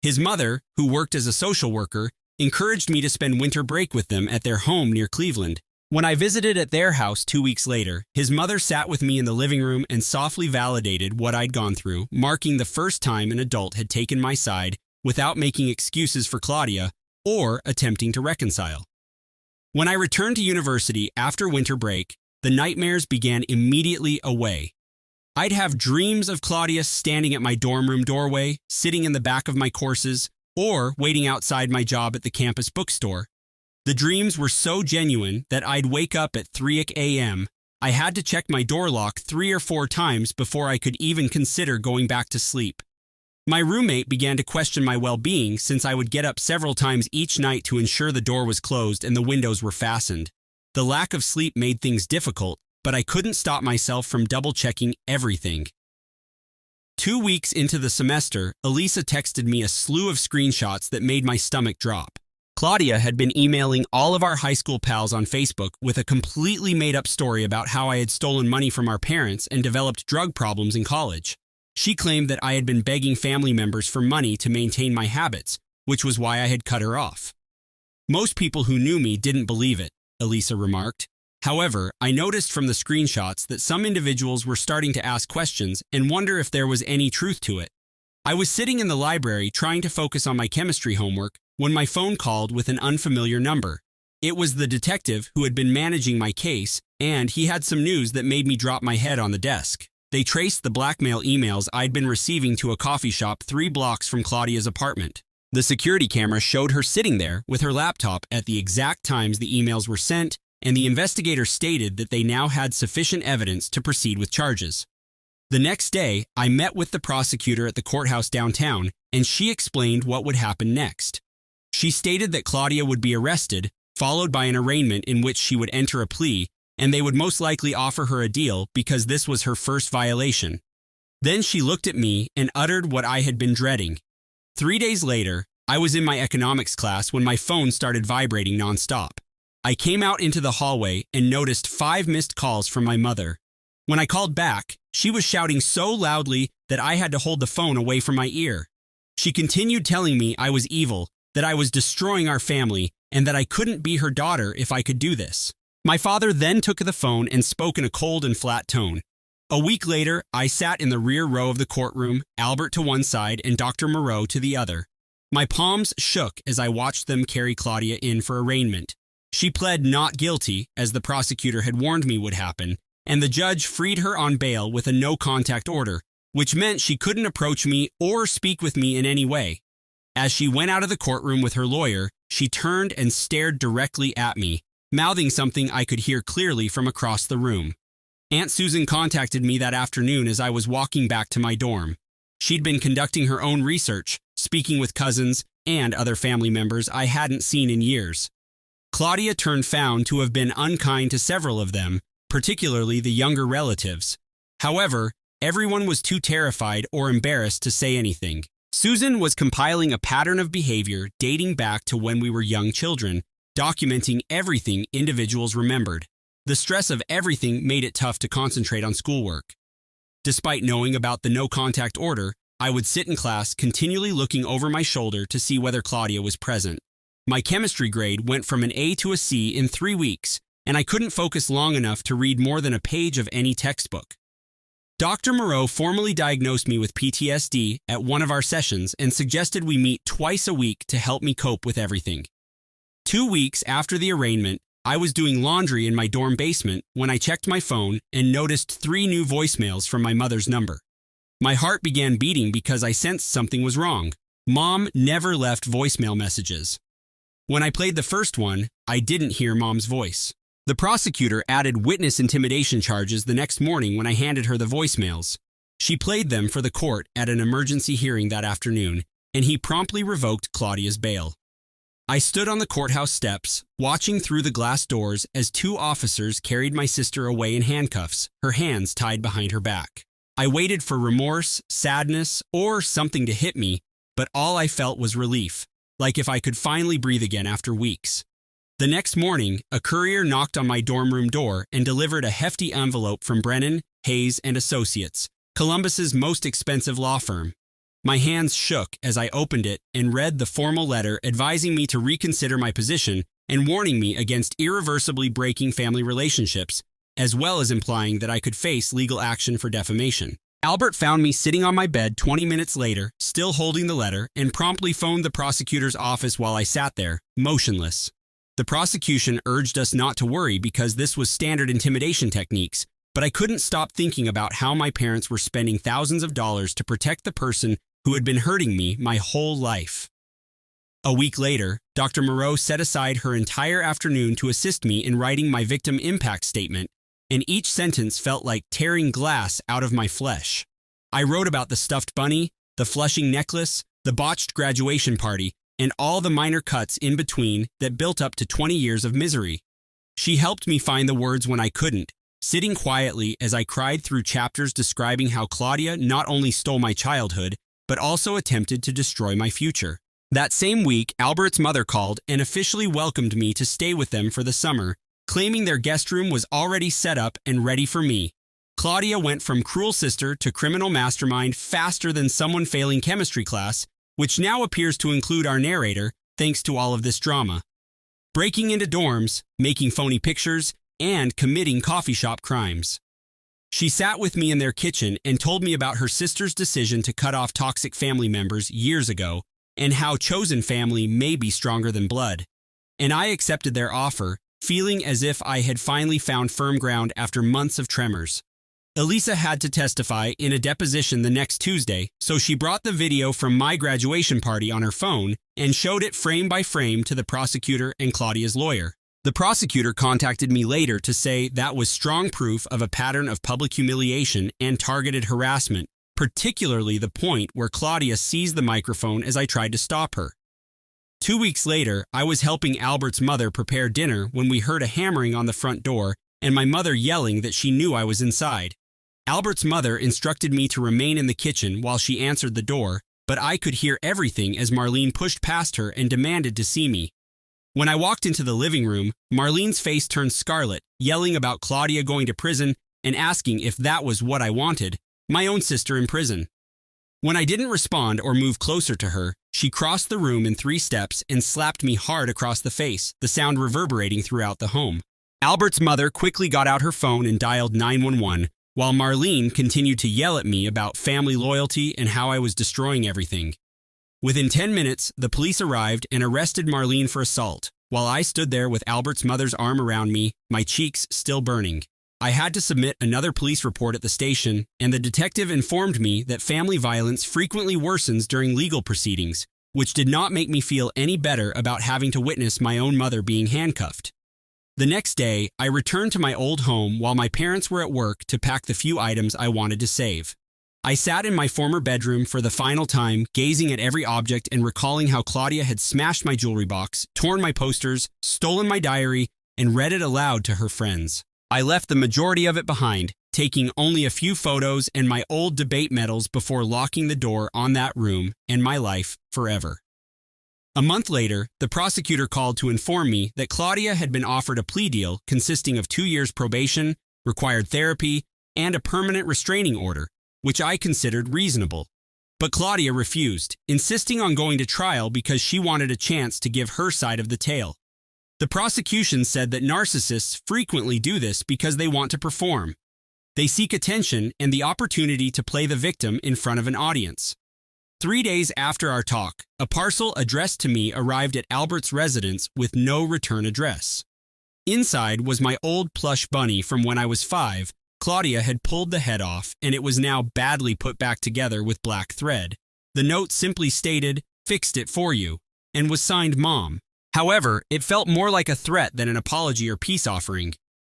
His mother, who worked as a social worker, encouraged me to spend winter break with them at their home near Cleveland. When I visited at their house 2 weeks later, his mother sat with me in the living room and softly validated what I'd gone through, marking the first time an adult had taken my side without making excuses for Claudia or attempting to reconcile. When I returned to university after winter break, the nightmares began immediately away. I'd have dreams of Claudia standing at my dorm room doorway, sitting in the back of my courses, or waiting outside my job at the campus bookstore. The dreams were so genuine that I'd wake up at 3 a.m. I had to check my door lock 3 or 4 times before I could even consider going back to sleep. My roommate began to question my well-being since I would get up several times each night to ensure the door was closed and the windows were fastened. The lack of sleep made things difficult, but I couldn't stop myself from double-checking everything. 2 weeks into the semester, Elisa texted me a slew of screenshots that made my stomach drop. Claudia had been emailing all of our high school pals on Facebook with a completely made-up story about how I had stolen money from our parents and developed drug problems in college. She claimed that I had been begging family members for money to maintain my habits, which was why I had cut her off. Most people who knew me didn't believe it, Elisa remarked. However, I noticed from the screenshots that some individuals were starting to ask questions and wonder if there was any truth to it. I was sitting in the library trying to focus on my chemistry homework when my phone called with an unfamiliar number. It was the detective who had been managing my case, and he had some news that made me drop my head on the desk. They traced the blackmail emails I'd been receiving to a coffee shop 3 blocks from Claudia's apartment. The security camera showed her sitting there with her laptop at the exact times the emails were sent, and the investigator stated that they now had sufficient evidence to proceed with charges. The next day, I met with the prosecutor at the courthouse downtown, and she explained what would happen next. She stated that Claudia would be arrested, followed by an arraignment in which she would enter a plea, and they would most likely offer her a deal because this was her first violation. Then she looked at me and uttered what I had been dreading. 3 days later, I was in my economics class when my phone started vibrating nonstop. I came out into the hallway and noticed 5 missed calls from my mother. When I called back, she was shouting so loudly that I had to hold the phone away from my ear. She continued telling me I was evil, that I was destroying our family, and that I couldn't be her daughter if I could do this. My father then took the phone and spoke in a cold and flat tone. A week later, I sat in the rear row of the courtroom, Albert to one side and Dr. Moreau to the other. My palms shook as I watched them carry Claudia in for arraignment. She pled not guilty, as the prosecutor had warned me would happen, and the judge freed her on bail with a no-contact order, which meant she couldn't approach me or speak with me in any way. As she went out of the courtroom with her lawyer, she turned and stared directly at me, mouthing something I could hear clearly from across the room. Aunt Susan contacted me that afternoon as I was walking back to my dorm. She'd been conducting her own research, speaking with cousins and other family members I hadn't seen in years. Claudia turned found to have been unkind to several of them, particularly the younger relatives. However, everyone was too terrified or embarrassed to say anything. Susan was compiling a pattern of behavior dating back to when we were young children, documenting everything individuals remembered. The stress of everything made it tough to concentrate on schoolwork. Despite knowing about the no-contact order, I would sit in class continually looking over my shoulder to see whether Claudia was present. My chemistry grade went from an A to a C in 3 weeks, and I couldn't focus long enough to read more than a page of any textbook. Dr. Moreau formally diagnosed me with PTSD at one of our sessions and suggested we meet twice a week to help me cope with everything. 2 weeks after the arraignment, I was doing laundry in my dorm basement when I checked my phone and noticed 3 new voicemails from my mother's number. My heart began beating because I sensed something was wrong. Mom never left voicemail messages. When I played the first one, I didn't hear Mom's voice. The prosecutor added witness intimidation charges the next morning when I handed her the voicemails. She played them for the court at an emergency hearing that afternoon, and he promptly revoked Claudia's bail. I stood on the courthouse steps, watching through the glass doors as 2 officers carried my sister away in handcuffs, her hands tied behind her back. I waited for remorse, sadness, or something to hit me, but all I felt was relief, like if I could finally breathe again after weeks. The next morning, a courier knocked on my dorm room door and delivered a hefty envelope from Brennan, Hayes & Associates, Columbus's most expensive law firm. My hands shook as I opened it and read the formal letter advising me to reconsider my position and warning me against irreversibly breaking family relationships, as well as implying that I could face legal action for defamation. Albert found me sitting on my bed 20 minutes later, still holding the letter, and promptly phoned the prosecutor's office while I sat there, motionless. The prosecution urged us not to worry because this was standard intimidation techniques, but I couldn't stop thinking about how my parents were spending thousands of dollars to protect the person who had been hurting me my whole life. A week later, Dr. Moreau set aside her entire afternoon to assist me in writing my victim impact statement, and each sentence felt like tearing glass out of my flesh. I wrote about the stuffed bunny, the Flushing necklace, the botched graduation party, and all the minor cuts in between that built up to 20 years of misery. She helped me find the words when I couldn't, sitting quietly as I cried through chapters describing how Claudia not only stole my childhood, but also attempted to destroy my future. That same week, Albert's mother called and officially welcomed me to stay with them for the summer, claiming their guest room was already set up and ready for me. Claudia went from cruel sister to criminal mastermind faster than someone failing chemistry class, which now appears to include our narrator, thanks to all of this drama. Breaking into dorms, making phony pictures, and committing coffee shop crimes. She sat with me in their kitchen and told me about her sister's decision to cut off toxic family members years ago, and how chosen family may be stronger than blood. And I accepted their offer, feeling as if I had finally found firm ground after months of tremors. Elisa had to testify in a deposition the next Tuesday, so she brought the video from my graduation party on her phone and showed it frame by frame to the prosecutor and Claudia's lawyer. The prosecutor contacted me later to say that was strong proof of a pattern of public humiliation and targeted harassment, particularly the point where Claudia seized the microphone as I tried to stop her. 2 weeks later, I was helping Albert's mother prepare dinner when we heard a hammering on the front door and my mother yelling that she knew I was inside. Albert's mother instructed me to remain in the kitchen while she answered the door, but I could hear everything as Marlene pushed past her and demanded to see me. When I walked into the living room, Marlene's face turned scarlet, yelling about Claudia going to prison and asking if that was what I wanted, my own sister in prison. When I didn't respond or move closer to her, she crossed the room in 3 steps and slapped me hard across the face, the sound reverberating throughout the home. Albert's mother quickly got out her phone and dialed 911, while Marlene continued to yell at me about family loyalty and how I was destroying everything. Within 10 minutes, the police arrived and arrested Marlene for assault, while I stood there with Albert's mother's arm around me, my cheeks still burning. I had to submit another police report at the station, and the detective informed me that family violence frequently worsens during legal proceedings, which did not make me feel any better about having to witness my own mother being handcuffed. The next day, I returned to my old home while my parents were at work to pack the few items I wanted to save. I sat in my former bedroom for the final time, gazing at every object and recalling how Claudia had smashed my jewelry box, torn my posters, stolen my diary, and read it aloud to her friends. I left the majority of it behind, taking only a few photos and my old debate medals before locking the door on that room and my life forever. A month later, the prosecutor called to inform me that Claudia had been offered a plea deal consisting of 2 years probation, required therapy, and a permanent restraining order, which I considered reasonable. But Claudia refused, insisting on going to trial because she wanted a chance to give her side of the tale. The prosecution said that narcissists frequently do this because they want to perform. They seek attention and the opportunity to play the victim in front of an audience. 3 days after our talk, a parcel addressed to me arrived at Albert's residence with no return address. Inside was my old plush bunny from when I was 5. Claudia had pulled the head off, and it was now badly put back together with black thread. The note simply stated, "Fixed it for you," and was signed Mom. However, it felt more like a threat than an apology or peace offering.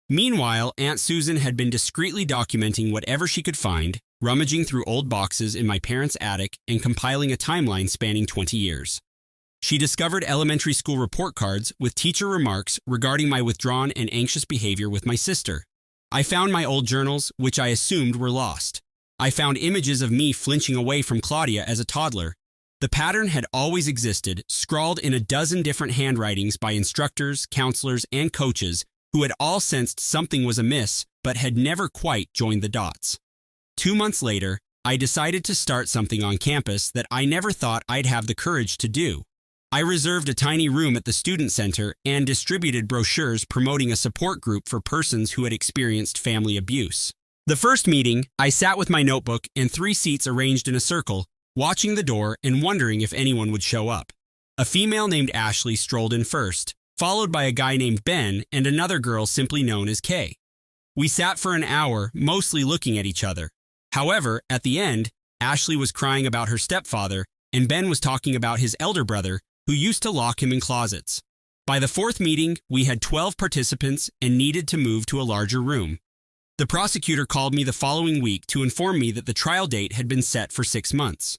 Meanwhile, Aunt Susan had been discreetly documenting whatever she could find, rummaging through old boxes in my parents' attic and compiling a timeline spanning 20 years. She discovered elementary school report cards with teacher remarks regarding my withdrawn and anxious behavior with my sister. I found my old journals, which I assumed were lost. I found images of me flinching away from Claudia as a toddler. The pattern had always existed, scrawled in a dozen different handwritings by instructors, counselors, and coaches who had all sensed something was amiss but had never quite joined the dots. 2 months later, I decided to start something on campus that I never thought I'd have the courage to do. I reserved a tiny room at the student center and distributed brochures promoting a support group for persons who had experienced family abuse. The first meeting, I sat with my notebook and 3 seats arranged in a circle, watching the door and wondering if anyone would show up. A female named Ashley strolled in first, followed by a guy named Ben and another girl simply known as Kay. We sat for an hour, mostly looking at each other. However, at the end, Ashley was crying about her stepfather, and Ben was talking about his elder brother, who used to lock him in closets. By the 4th meeting, we had 12 participants and needed to move to a larger room. The prosecutor called me the following week to inform me that the trial date had been set for 6 months.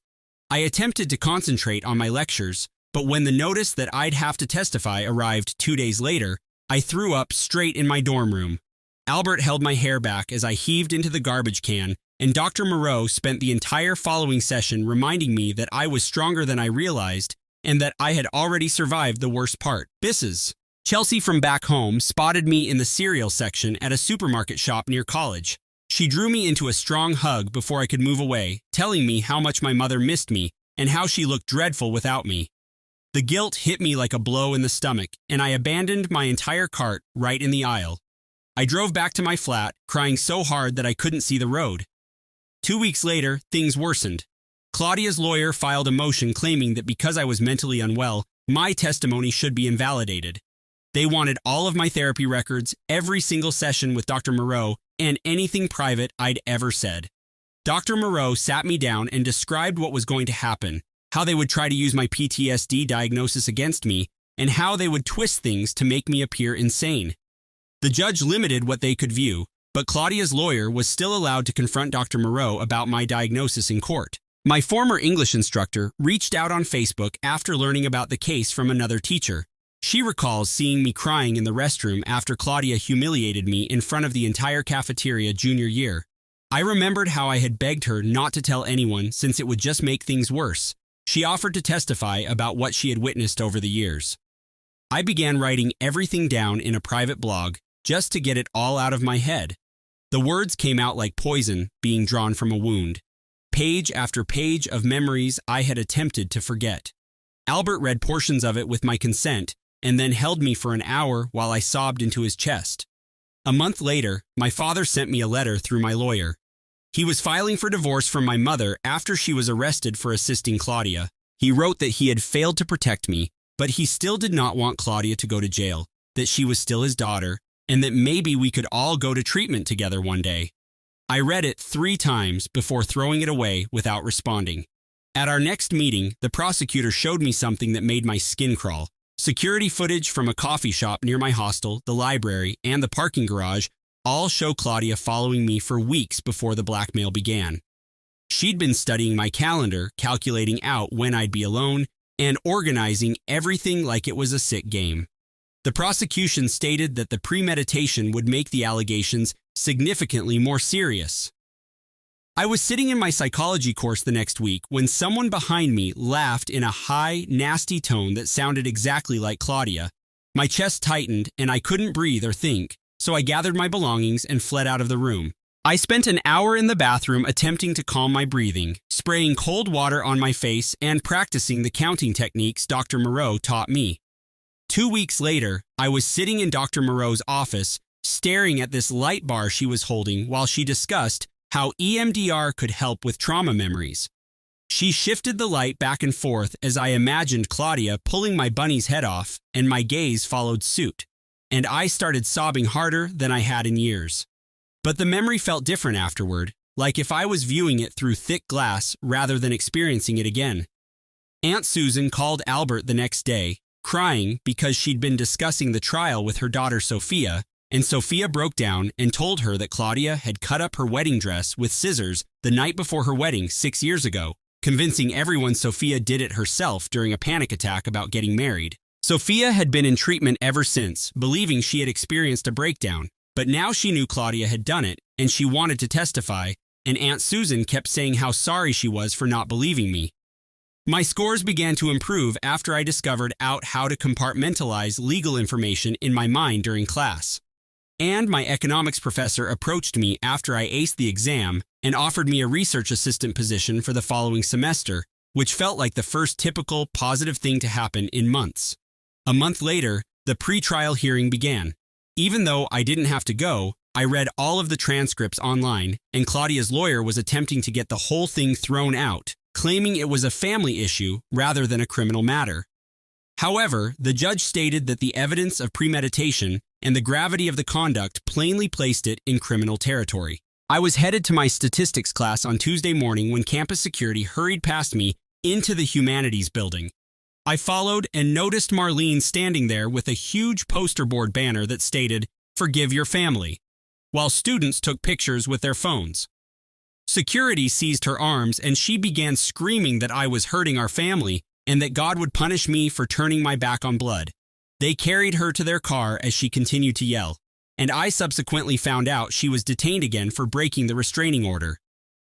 I attempted to concentrate on my lectures, but when the notice that I'd have to testify arrived 2 days later, I threw up straight in my dorm room. Albert held my hair back as I heaved into the garbage can, and Dr. Moreau spent the entire following session reminding me that I was stronger than I realized and that I had already survived the worst part, bisses. Chelsea from back home spotted me in the cereal section at a supermarket shop near college. She drew me into a strong hug before I could move away, telling me how much my mother missed me and how she looked dreadful without me. The guilt hit me like a blow in the stomach, and I abandoned my entire cart right in the aisle. I drove back to my flat, crying so hard that I couldn't see the road. 2 weeks later, things worsened. Claudia's lawyer filed a motion claiming that because I was mentally unwell, my testimony should be invalidated. They wanted all of my therapy records, every single session with Dr. Moreau, and anything private I'd ever said. Dr. Moreau sat me down and described what was going to happen, how they would try to use my PTSD diagnosis against me, and how they would twist things to make me appear insane. The judge limited what they could view, but Claudia's lawyer was still allowed to confront Dr. Moreau about my diagnosis in court. My former English instructor reached out on Facebook after learning about the case from another teacher. She recalls seeing me crying in the restroom after Claudia humiliated me in front of the entire cafeteria junior year. I remembered how I had begged her not to tell anyone since it would just make things worse. She offered to testify about what she had witnessed over the years. I began writing everything down in a private blog just to get it all out of my head. The words came out like poison being drawn from a wound. page after page of memories I had attempted to forget. Albert read portions of it with my consent and then held me for an hour while I sobbed into his chest. A month later, my father sent me a letter through my lawyer. He was filing for divorce from my mother after she was arrested for assisting Claudia. He wrote that he had failed to protect me, but he still did not want Claudia to go to jail, that she was still his daughter, and that maybe we could all go to treatment together one day. I read it 3 times before throwing it away without responding. At our next meeting, the prosecutor showed me something that made my skin crawl. Security footage from a coffee shop near my hostel, the library, and the parking garage all show Claudia following me for weeks before the blackmail began. She'd been studying my calendar, calculating out when I'd be alone, and organizing everything like it was a sick game. The prosecution stated that the premeditation would make the allegations significantly more serious. I was sitting in my psychology course the next week when someone behind me laughed in a high, nasty tone that sounded exactly like Claudia. My chest tightened and I couldn't breathe or think, so I gathered my belongings and fled out of the room. I spent an hour in the bathroom attempting to calm my breathing, spraying cold water on my face and practicing the counting techniques Dr. Moreau taught me. 2 weeks later, I was sitting in Dr. Moreau's office, staring at this light bar she was holding while she discussed how EMDR could help with trauma memories. She shifted the light back and forth as I imagined Claudia pulling my bunny's head off, and my gaze followed suit, and I started sobbing harder than I had in years. But the memory felt different afterward, like if I was viewing it through thick glass rather than experiencing it again. Aunt Susan called Albert the next day, crying because she'd been discussing the trial with her daughter Sophia, and Sophia broke down and told her that Claudia had cut up her wedding dress with scissors the night before her wedding 6 years ago, convincing everyone Sophia did it herself during a panic attack about getting married. Sophia had been in treatment ever since, believing she had experienced a breakdown, but now she knew Claudia had done it, and she wanted to testify, and Aunt Susan kept saying how sorry she was for not believing me. My scores began to improve after I discovered out how to compartmentalize legal information in my mind during class. And my economics professor approached me after I aced the exam and offered me a research assistant position for the following semester, which felt like the first typical positive thing to happen in months. A month later, the pre-trial hearing began. Even though I didn't have to go, I read all of the transcripts online, and Claudia's lawyer was attempting to get the whole thing thrown out, claiming it was a family issue rather than a criminal matter. However, the judge stated that the evidence of premeditation and the gravity of the conduct plainly placed it in criminal territory. I was headed to my statistics class on Tuesday morning when campus security hurried past me into the humanities building. I followed and noticed Marlene standing there with a huge poster board banner that stated, "Forgive your family," while students took pictures with their phones. Security seized her arms and she began screaming that I was hurting our family and that God would punish me for turning my back on blood. They carried her to their car as she continued to yell, and I subsequently found out she was detained again for breaking the restraining order.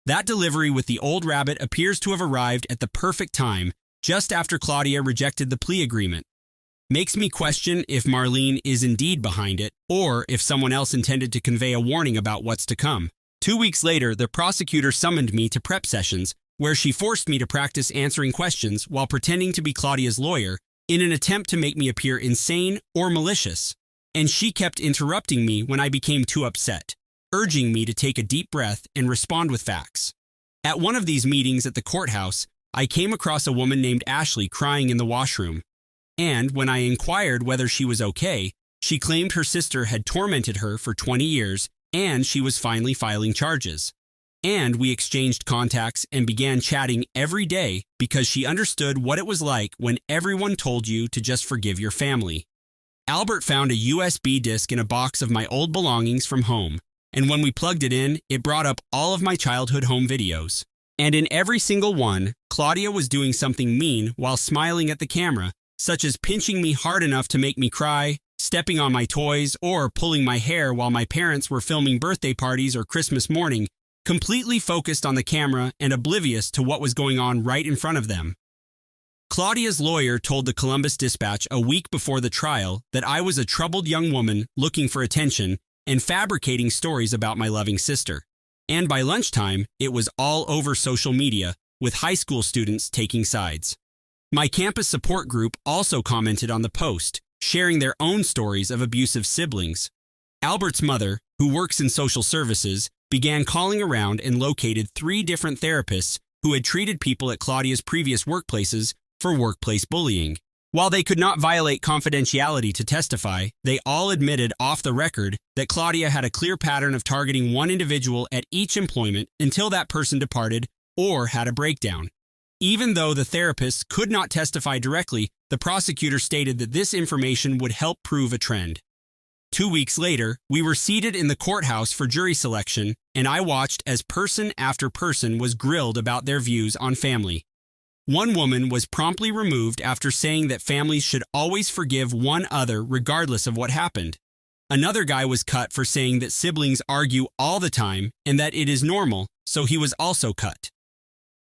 That delivery with the old rabbit appears to have arrived at the perfect time, just after Claudia rejected the plea agreement. Makes me question if Marlene is indeed behind it, or if someone else intended to convey a warning about what's to come. 2 weeks later, the prosecutor summoned me to prep sessions, where she forced me to practice answering questions while pretending to be Claudia's lawyer in an attempt to make me appear insane or malicious. And she kept interrupting me when I became too upset, urging me to take a deep breath and respond with facts. At one of these meetings at the courthouse, I came across a woman named Ashley crying in the washroom. And when I inquired whether she was okay, she claimed her sister had tormented her for 20 years and she was finally filing charges. And we exchanged contacts and began chatting every day because she understood what it was like when everyone told you to just forgive your family. Albert found a USB disk in a box of my old belongings from home, and when we plugged it in, it brought up all of my childhood home videos. And in every single one, Claudia was doing something mean while smiling at the camera, such as pinching me hard enough to make me cry, stepping on my toys, or pulling my hair while my parents were filming birthday parties or Christmas morning, completely focused on the camera and oblivious to what was going on right in front of them. Claudia's lawyer told the Columbus Dispatch a week before the trial that I was a troubled young woman looking for attention and fabricating stories about my loving sister. And by lunchtime, it was all over social media, with high school students taking sides. My campus support group also commented on the post, sharing their own stories of abusive siblings. Albert's mother, who works in social services, began calling around and located 3 different therapists who had treated people at Claudia's previous workplaces for workplace bullying. While they could not violate confidentiality to testify, they all admitted off the record that Claudia had a clear pattern of targeting one individual at each employment until that person departed or had a breakdown. Even though the therapists could not testify directly, the prosecutor stated that this information would help prove a trend. 2 weeks later, we were seated in the courthouse for jury selection, and I watched as person after person was grilled about their views on family. One woman was promptly removed after saying that families should always forgive one another regardless of what happened. Another guy was cut for saying that siblings argue all the time and that it is normal, so he was also cut.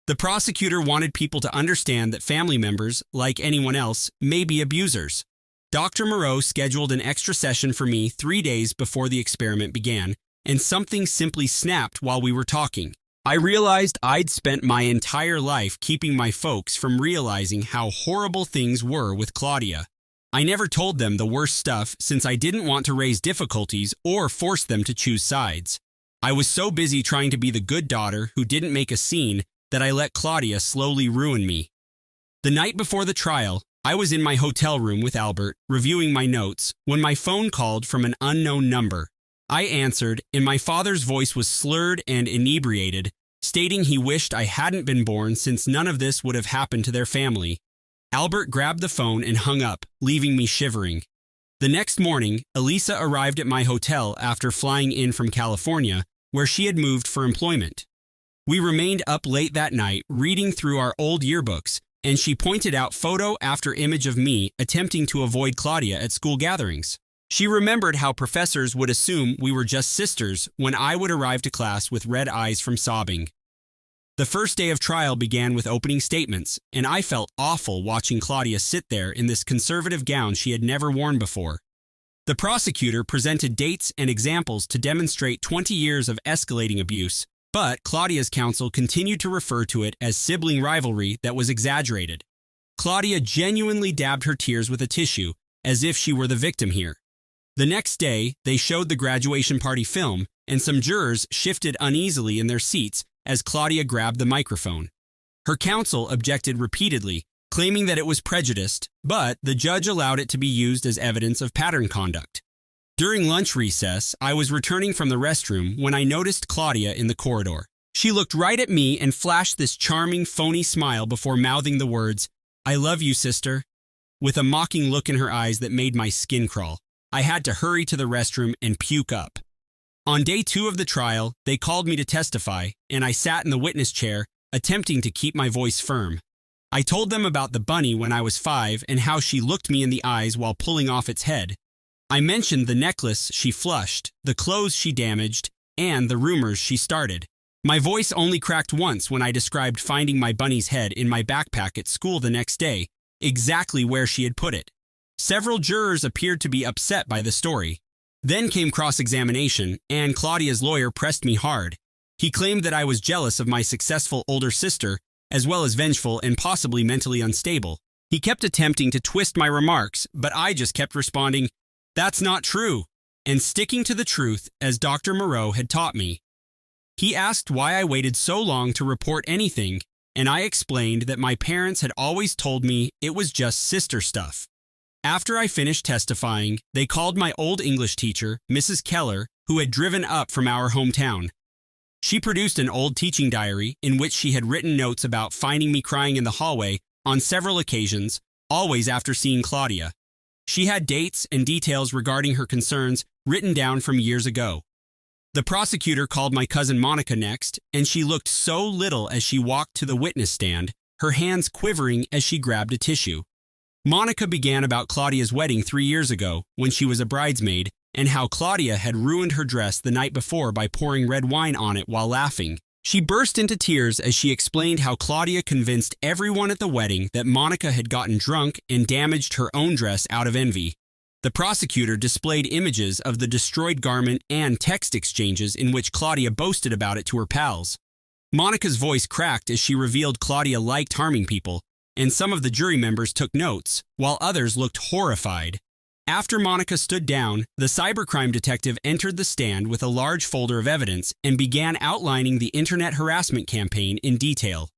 The prosecutor wanted people to understand that family members, like anyone else, may be abusers. Dr. Moreau scheduled an extra session for me 3 days before the experiment began, and something simply snapped while we were talking. I realized I'd spent my entire life keeping my folks from realizing how horrible things were with Claudia. I never told them the worst stuff since I didn't want to raise difficulties or force them to choose sides. I was so busy trying to be the good daughter who didn't make a scene that I let Claudia slowly ruin me. The night before the trial, I was in my hotel room with Albert, reviewing my notes, when my phone called from an unknown number. I answered, and my father's voice was slurred and inebriated, stating he wished I hadn't been born since none of this would have happened to their family. Albert grabbed the phone and hung up, leaving me shivering. The next morning, Elisa arrived at my hotel after flying in from California, where she had moved for employment. We remained up late that night, reading through our old yearbooks, and she pointed out photo after image of me attempting to avoid Claudia at school gatherings. She remembered how professors would assume we were just sisters when I would arrive to class with red eyes from sobbing. The first day of trial began with opening statements, and I felt awful watching Claudia sit there in this conservative gown she had never worn before. The prosecutor presented dates and examples to demonstrate 20 years of escalating abuse, but Claudia's counsel continued to refer to it as sibling rivalry that was exaggerated. Claudia genuinely dabbed her tears with a tissue, as if she were the victim here. The next day, they showed the graduation party film, and some jurors shifted uneasily in their seats as Claudia grabbed the microphone. Her counsel objected repeatedly, claiming that it was prejudiced, but the judge allowed it to be used as evidence of pattern conduct. During lunch recess, I was returning from the restroom when I noticed Claudia in the corridor. She looked right at me and flashed this charming, phony smile before mouthing the words, "I love you, sister," with a mocking look in her eyes that made my skin crawl. I had to hurry to the restroom and puke up. On day 2 of the trial, they called me to testify, and I sat in the witness chair, attempting to keep my voice firm. I told them about the bunny when I was 5 and how she looked me in the eyes while pulling off its head. I mentioned the necklace she flushed, the clothes she damaged, and the rumors she started. My voice only cracked once when I described finding my bunny's head in my backpack at school the next day, exactly where she had put it. Several jurors appeared to be upset by the story. Then came cross-examination, and Claudia's lawyer pressed me hard. He claimed that I was jealous of my successful older sister, as well as vengeful and possibly mentally unstable. He kept attempting to twist my remarks, but I just kept responding, "That's not true," and sticking to the truth as Dr. Moreau had taught me. He asked why I waited so long to report anything, and I explained that my parents had always told me it was just sister stuff. After I finished testifying, they called my old English teacher, Mrs. Keller, who had driven up from our hometown. She produced an old teaching diary in which she had written notes about finding me crying in the hallway on several occasions, always after seeing Claudia. She had dates and details regarding her concerns written down from years ago. The prosecutor called my cousin Monica next, and she looked so little as she walked to the witness stand, her hands quivering as she grabbed a tissue. Monica began about Claudia's wedding 3 years ago, when she was a bridesmaid, and how Claudia had ruined her dress the night before by pouring red wine on it while laughing. She burst into tears as she explained how Claudia convinced everyone at the wedding that Monica had gotten drunk and damaged her own dress out of envy. The prosecutor displayed images of the destroyed garment and text exchanges in which Claudia boasted about it to her pals. Monica's voice cracked as she revealed Claudia liked harming people, and some of the jury members took notes, while others looked horrified. After Monica stood down, the cybercrime detective entered the stand with a large folder of evidence and began outlining the internet harassment campaign in detail.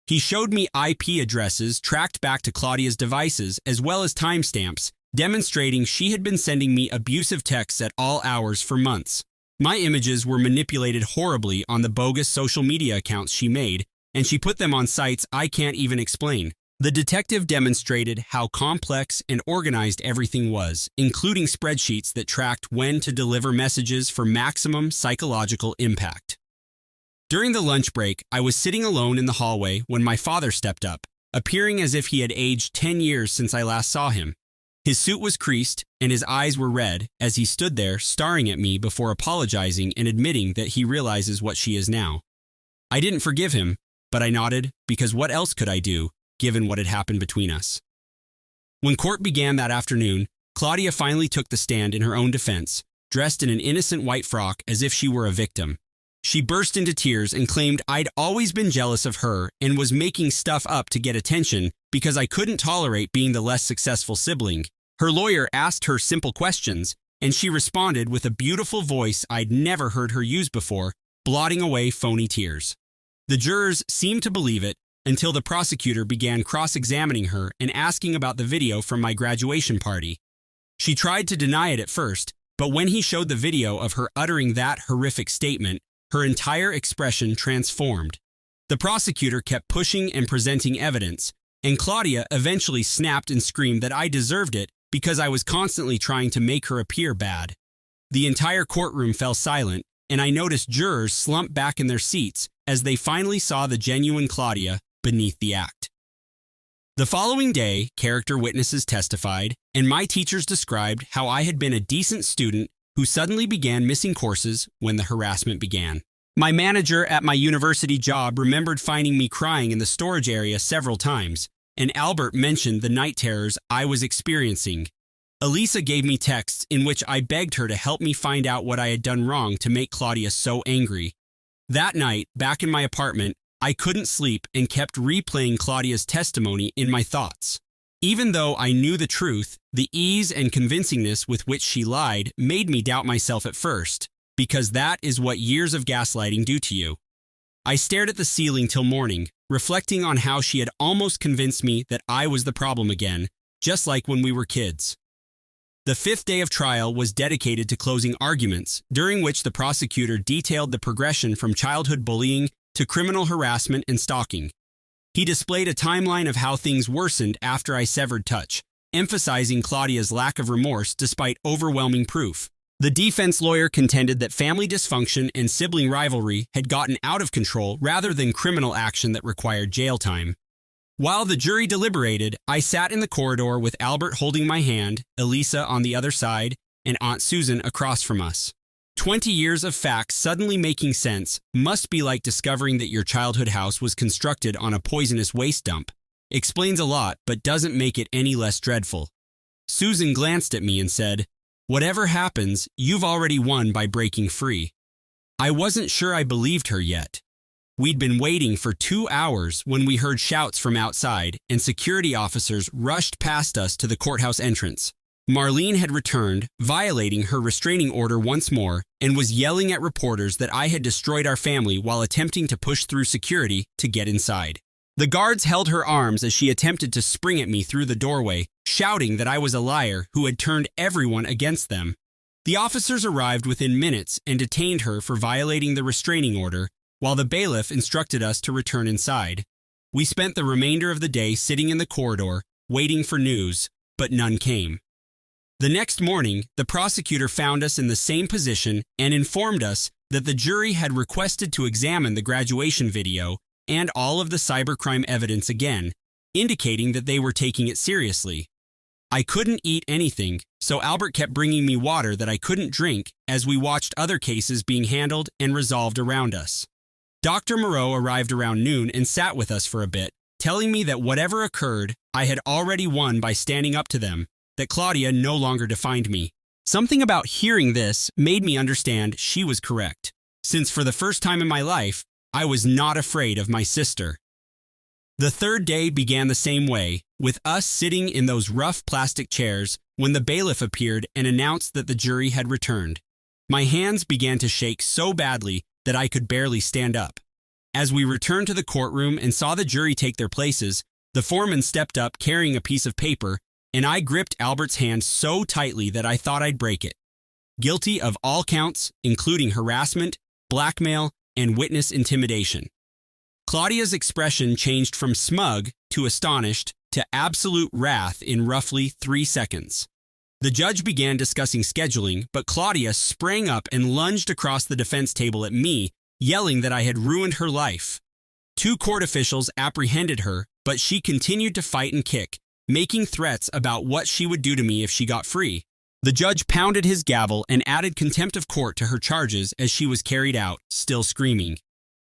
He showed me IP addresses tracked back to Claudia's devices as well as timestamps, demonstrating she had been sending me abusive texts at all hours for months. My images were manipulated horribly on the bogus social media accounts she made, and she put them on sites I can't even explain. The detective demonstrated how complex and organized everything was, including spreadsheets that tracked when to deliver messages for maximum psychological impact. During the lunch break, I was sitting alone in the hallway when my father stepped up, appearing as if he had aged 10 years since I last saw him. His suit was creased, and his eyes were red as he stood there staring at me before apologizing and admitting that he realizes what she is now. I didn't forgive him, but I nodded because what else could I do, given what had happened between us? When court began that afternoon, Claudia finally took the stand in her own defense, dressed in an innocent white frock as if she were a victim. She burst into tears and claimed I'd always been jealous of her and was making stuff up to get attention because I couldn't tolerate being the less successful sibling. Her lawyer asked her simple questions, and she responded with a beautiful voice I'd never heard her use before, blotting away phony tears. The jurors seemed to believe it until the prosecutor began cross-examining her and asking about the video from my graduation party. She tried to deny it at first, but when he showed the video of her uttering that horrific statement, her entire expression transformed. The prosecutor kept pushing and presenting evidence, and Claudia eventually snapped and screamed that I deserved it because I was constantly trying to make her appear bad. The entire courtroom fell silent, and I noticed jurors slump back in their seats as they finally saw the genuine Claudia beneath the act. The following day, character witnesses testified, and my teachers described how I had been a decent student who suddenly began missing courses when the harassment began. My manager at my university job remembered finding me crying in the storage area several times, and Albert mentioned the night terrors I was experiencing. Elisa gave me texts in which I begged her to help me find out what I had done wrong to make Claudia so angry. That night, back in my apartment, I couldn't sleep and kept replaying Claudia's testimony in my thoughts. Even though I knew the truth, the ease and convincingness with which she lied made me doubt myself at first, because that is what years of gaslighting do to you. I stared at the ceiling till morning, reflecting on how she had almost convinced me that I was the problem again, just like when we were kids. The fifth day of trial was dedicated to closing arguments, during which the prosecutor detailed the progression from childhood bullying to criminal harassment and stalking. He displayed a timeline of how things worsened after I severed touch, emphasizing Claudia's lack of remorse despite overwhelming proof. The defense lawyer contended that family dysfunction and sibling rivalry had gotten out of control rather than criminal action that required jail time. While the jury deliberated, I sat in the corridor with Albert holding my hand, Elisa on the other side, and Aunt Susan across from us. 20 years of facts suddenly making sense must be like discovering that your childhood house was constructed on a poisonous waste dump. Explains a lot, but doesn't make it any less dreadful. Susan glanced at me and said, "Whatever happens, you've already won by breaking free." I wasn't sure I believed her yet. We'd been waiting for 2 hours when we heard shouts from outside, and security officers rushed past us to the courthouse entrance. Marlene had returned, violating her restraining order once more, and was yelling at reporters that I had destroyed our family while attempting to push through security to get inside. The guards held her arms as she attempted to spring at me through the doorway, shouting that I was a liar who had turned everyone against them. The officers arrived within minutes and detained her for violating the restraining order, while the bailiff instructed us to return inside. We spent the remainder of the day sitting in the corridor, waiting for news, but none came. The next morning, the prosecutor found us in the same position and informed us that the jury had requested to examine the graduation video and all of the cybercrime evidence again, indicating that they were taking it seriously. I couldn't eat anything, so Albert kept bringing me water that I couldn't drink as we watched other cases being handled and resolved around us. Dr. Moreau arrived around noon and sat with us for a bit, telling me that whatever occurred, I had already won by standing up to them, that Claudia no longer defined me. Something about hearing this made me understand she was correct, since for the first time in my life, I was not afraid of my sister. The third day began the same way, with us sitting in those rough plastic chairs when the bailiff appeared and announced that the jury had returned. My hands began to shake so badly that I could barely stand up. As we returned to the courtroom and saw the jury take their places, the foreman stepped up carrying a piece of paper, and I gripped Albert's hand so tightly that I thought I'd break it. Guilty of all counts, including harassment, blackmail, and witness intimidation. Claudia's expression changed from smug to astonished to absolute wrath in roughly 3 seconds. The judge began discussing scheduling, but Claudia sprang up and lunged across the defense table at me, yelling that I had ruined her life. 2 court officials apprehended her, but she continued to fight and kick, making threats about what she would do to me if she got free. The judge pounded his gavel and added contempt of court to her charges as she was carried out, still screaming.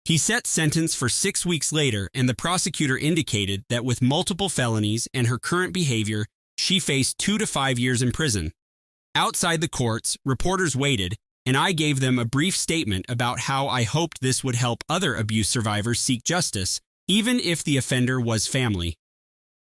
He set sentence for 6 weeks later, and the prosecutor indicated that with multiple felonies and her current behavior, she faced 2 to 5 years in prison. Outside the courts, reporters waited, and I gave them a brief statement about how I hoped this would help other abuse survivors seek justice, even if the offender was family.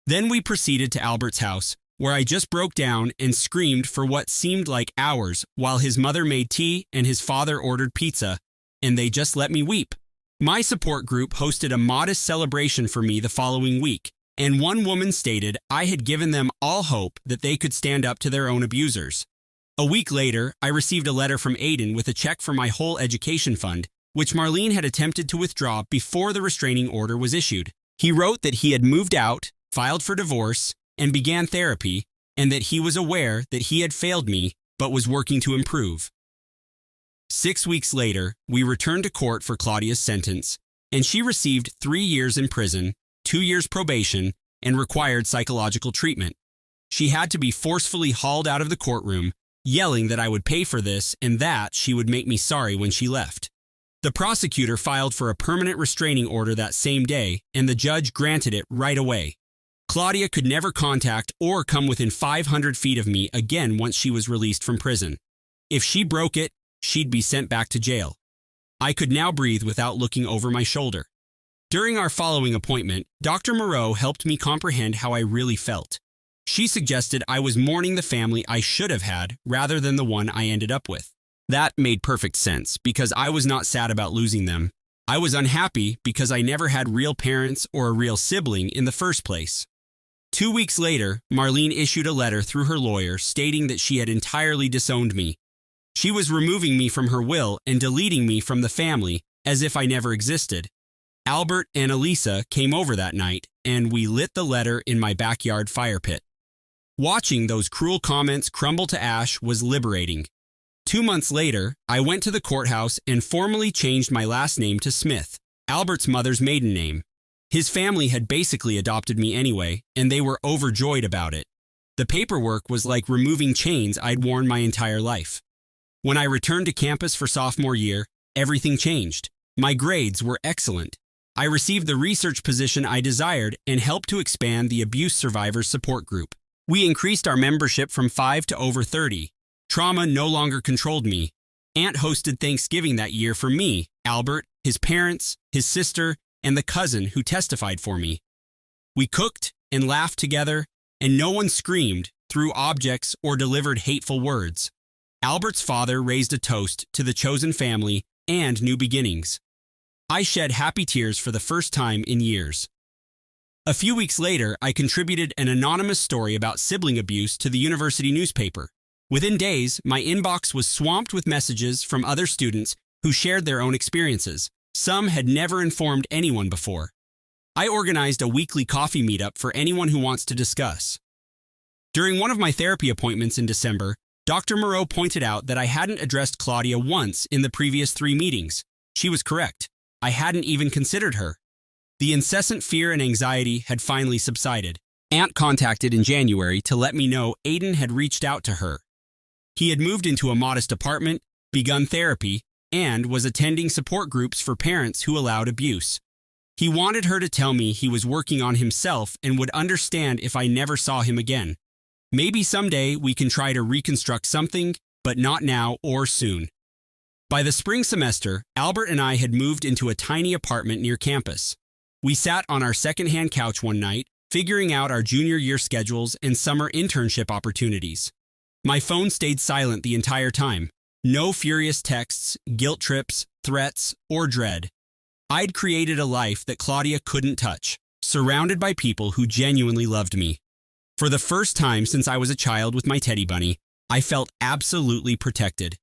Then we proceeded to Albert's house, where I just broke down and screamed for what seemed like hours while his mother made tea and his father ordered pizza, and they just let me weep. My support group hosted a modest celebration for me the following week, and one woman stated I had given them all hope that they could stand up to their own abusers. A week later, I received a letter from Aiden with a check for my whole education fund, which Marlene had attempted to withdraw before the restraining order was issued. He wrote that he had moved out, filed for divorce, and began therapy, and that he was aware that he had failed me but was working to improve. 6 weeks later, we returned to court for Claudia's sentence, and she received 3 years in prison, 2 years probation, and required psychological treatment. She had to be forcefully hauled out of the courtroom, yelling that I would pay for this and that she would make me sorry when she left. The prosecutor filed for a permanent restraining order that same day, and the judge granted it right away. Claudia could never contact or come within 500 feet of me again once she was released from prison. If she broke it, she'd be sent back to jail. I could now breathe without looking over my shoulder. During our following appointment, Dr. Moreau helped me comprehend how I really felt. She suggested I was mourning the family I should have had rather than the one I ended up with. That made perfect sense because I was not sad about losing them. I was unhappy because I never had real parents or a real sibling in the first place. 2 weeks later, Marlene issued a letter through her lawyer stating that she had entirely disowned me. She was removing me from her will and deleting me from the family as if I never existed. Albert and Elisa came over that night, and we lit the letter in my backyard fire pit. Watching those cruel comments crumble to ash was liberating. 2 months later, I went to the courthouse and formally changed my last name to Smith, Albert's mother's maiden name. His family had basically adopted me anyway, and they were overjoyed about it. The paperwork was like removing chains I'd worn my entire life. When I returned to campus for sophomore year, everything changed. My grades were excellent. I received the research position I desired and helped to expand the abuse survivors support group. We increased our membership from 5 to over 30. Trauma no longer controlled me. Aunt hosted Thanksgiving that year for me, Albert, his parents, his sister, and the cousin who testified for me. We cooked and laughed together, and no one screamed, threw objects, or delivered hateful words. Albert's father raised a toast to the chosen family and new beginnings. I shed happy tears for the first time in years. A few weeks later, I contributed an anonymous story about sibling abuse to the university newspaper. Within days, my inbox was swamped with messages from other students who shared their own experiences. Some had never informed anyone before. I organized a weekly coffee meetup for anyone who wants to discuss. During one of my therapy appointments in December, Dr. Moreau pointed out that I hadn't addressed Claudia once in the previous 3 meetings. She was correct. I hadn't even considered her. The incessant fear and anxiety had finally subsided. Aunt contacted in January to let me know Aiden had reached out to her. He had moved into a modest apartment, begun therapy, and was attending support groups for parents who allowed abuse. He wanted her to tell me he was working on himself and would understand if I never saw him again. Maybe someday we can try to reconstruct something, but not now or soon. By the spring semester, Albert and I had moved into a tiny apartment near campus. We sat on our secondhand couch one night, figuring out our junior year schedules and summer internship opportunities. My phone stayed silent the entire time. No furious texts, guilt trips, threats, or dread. I'd created a life that Claudia couldn't touch, surrounded by people who genuinely loved me. For the first time since I was a child with my teddy bunny, I felt absolutely protected.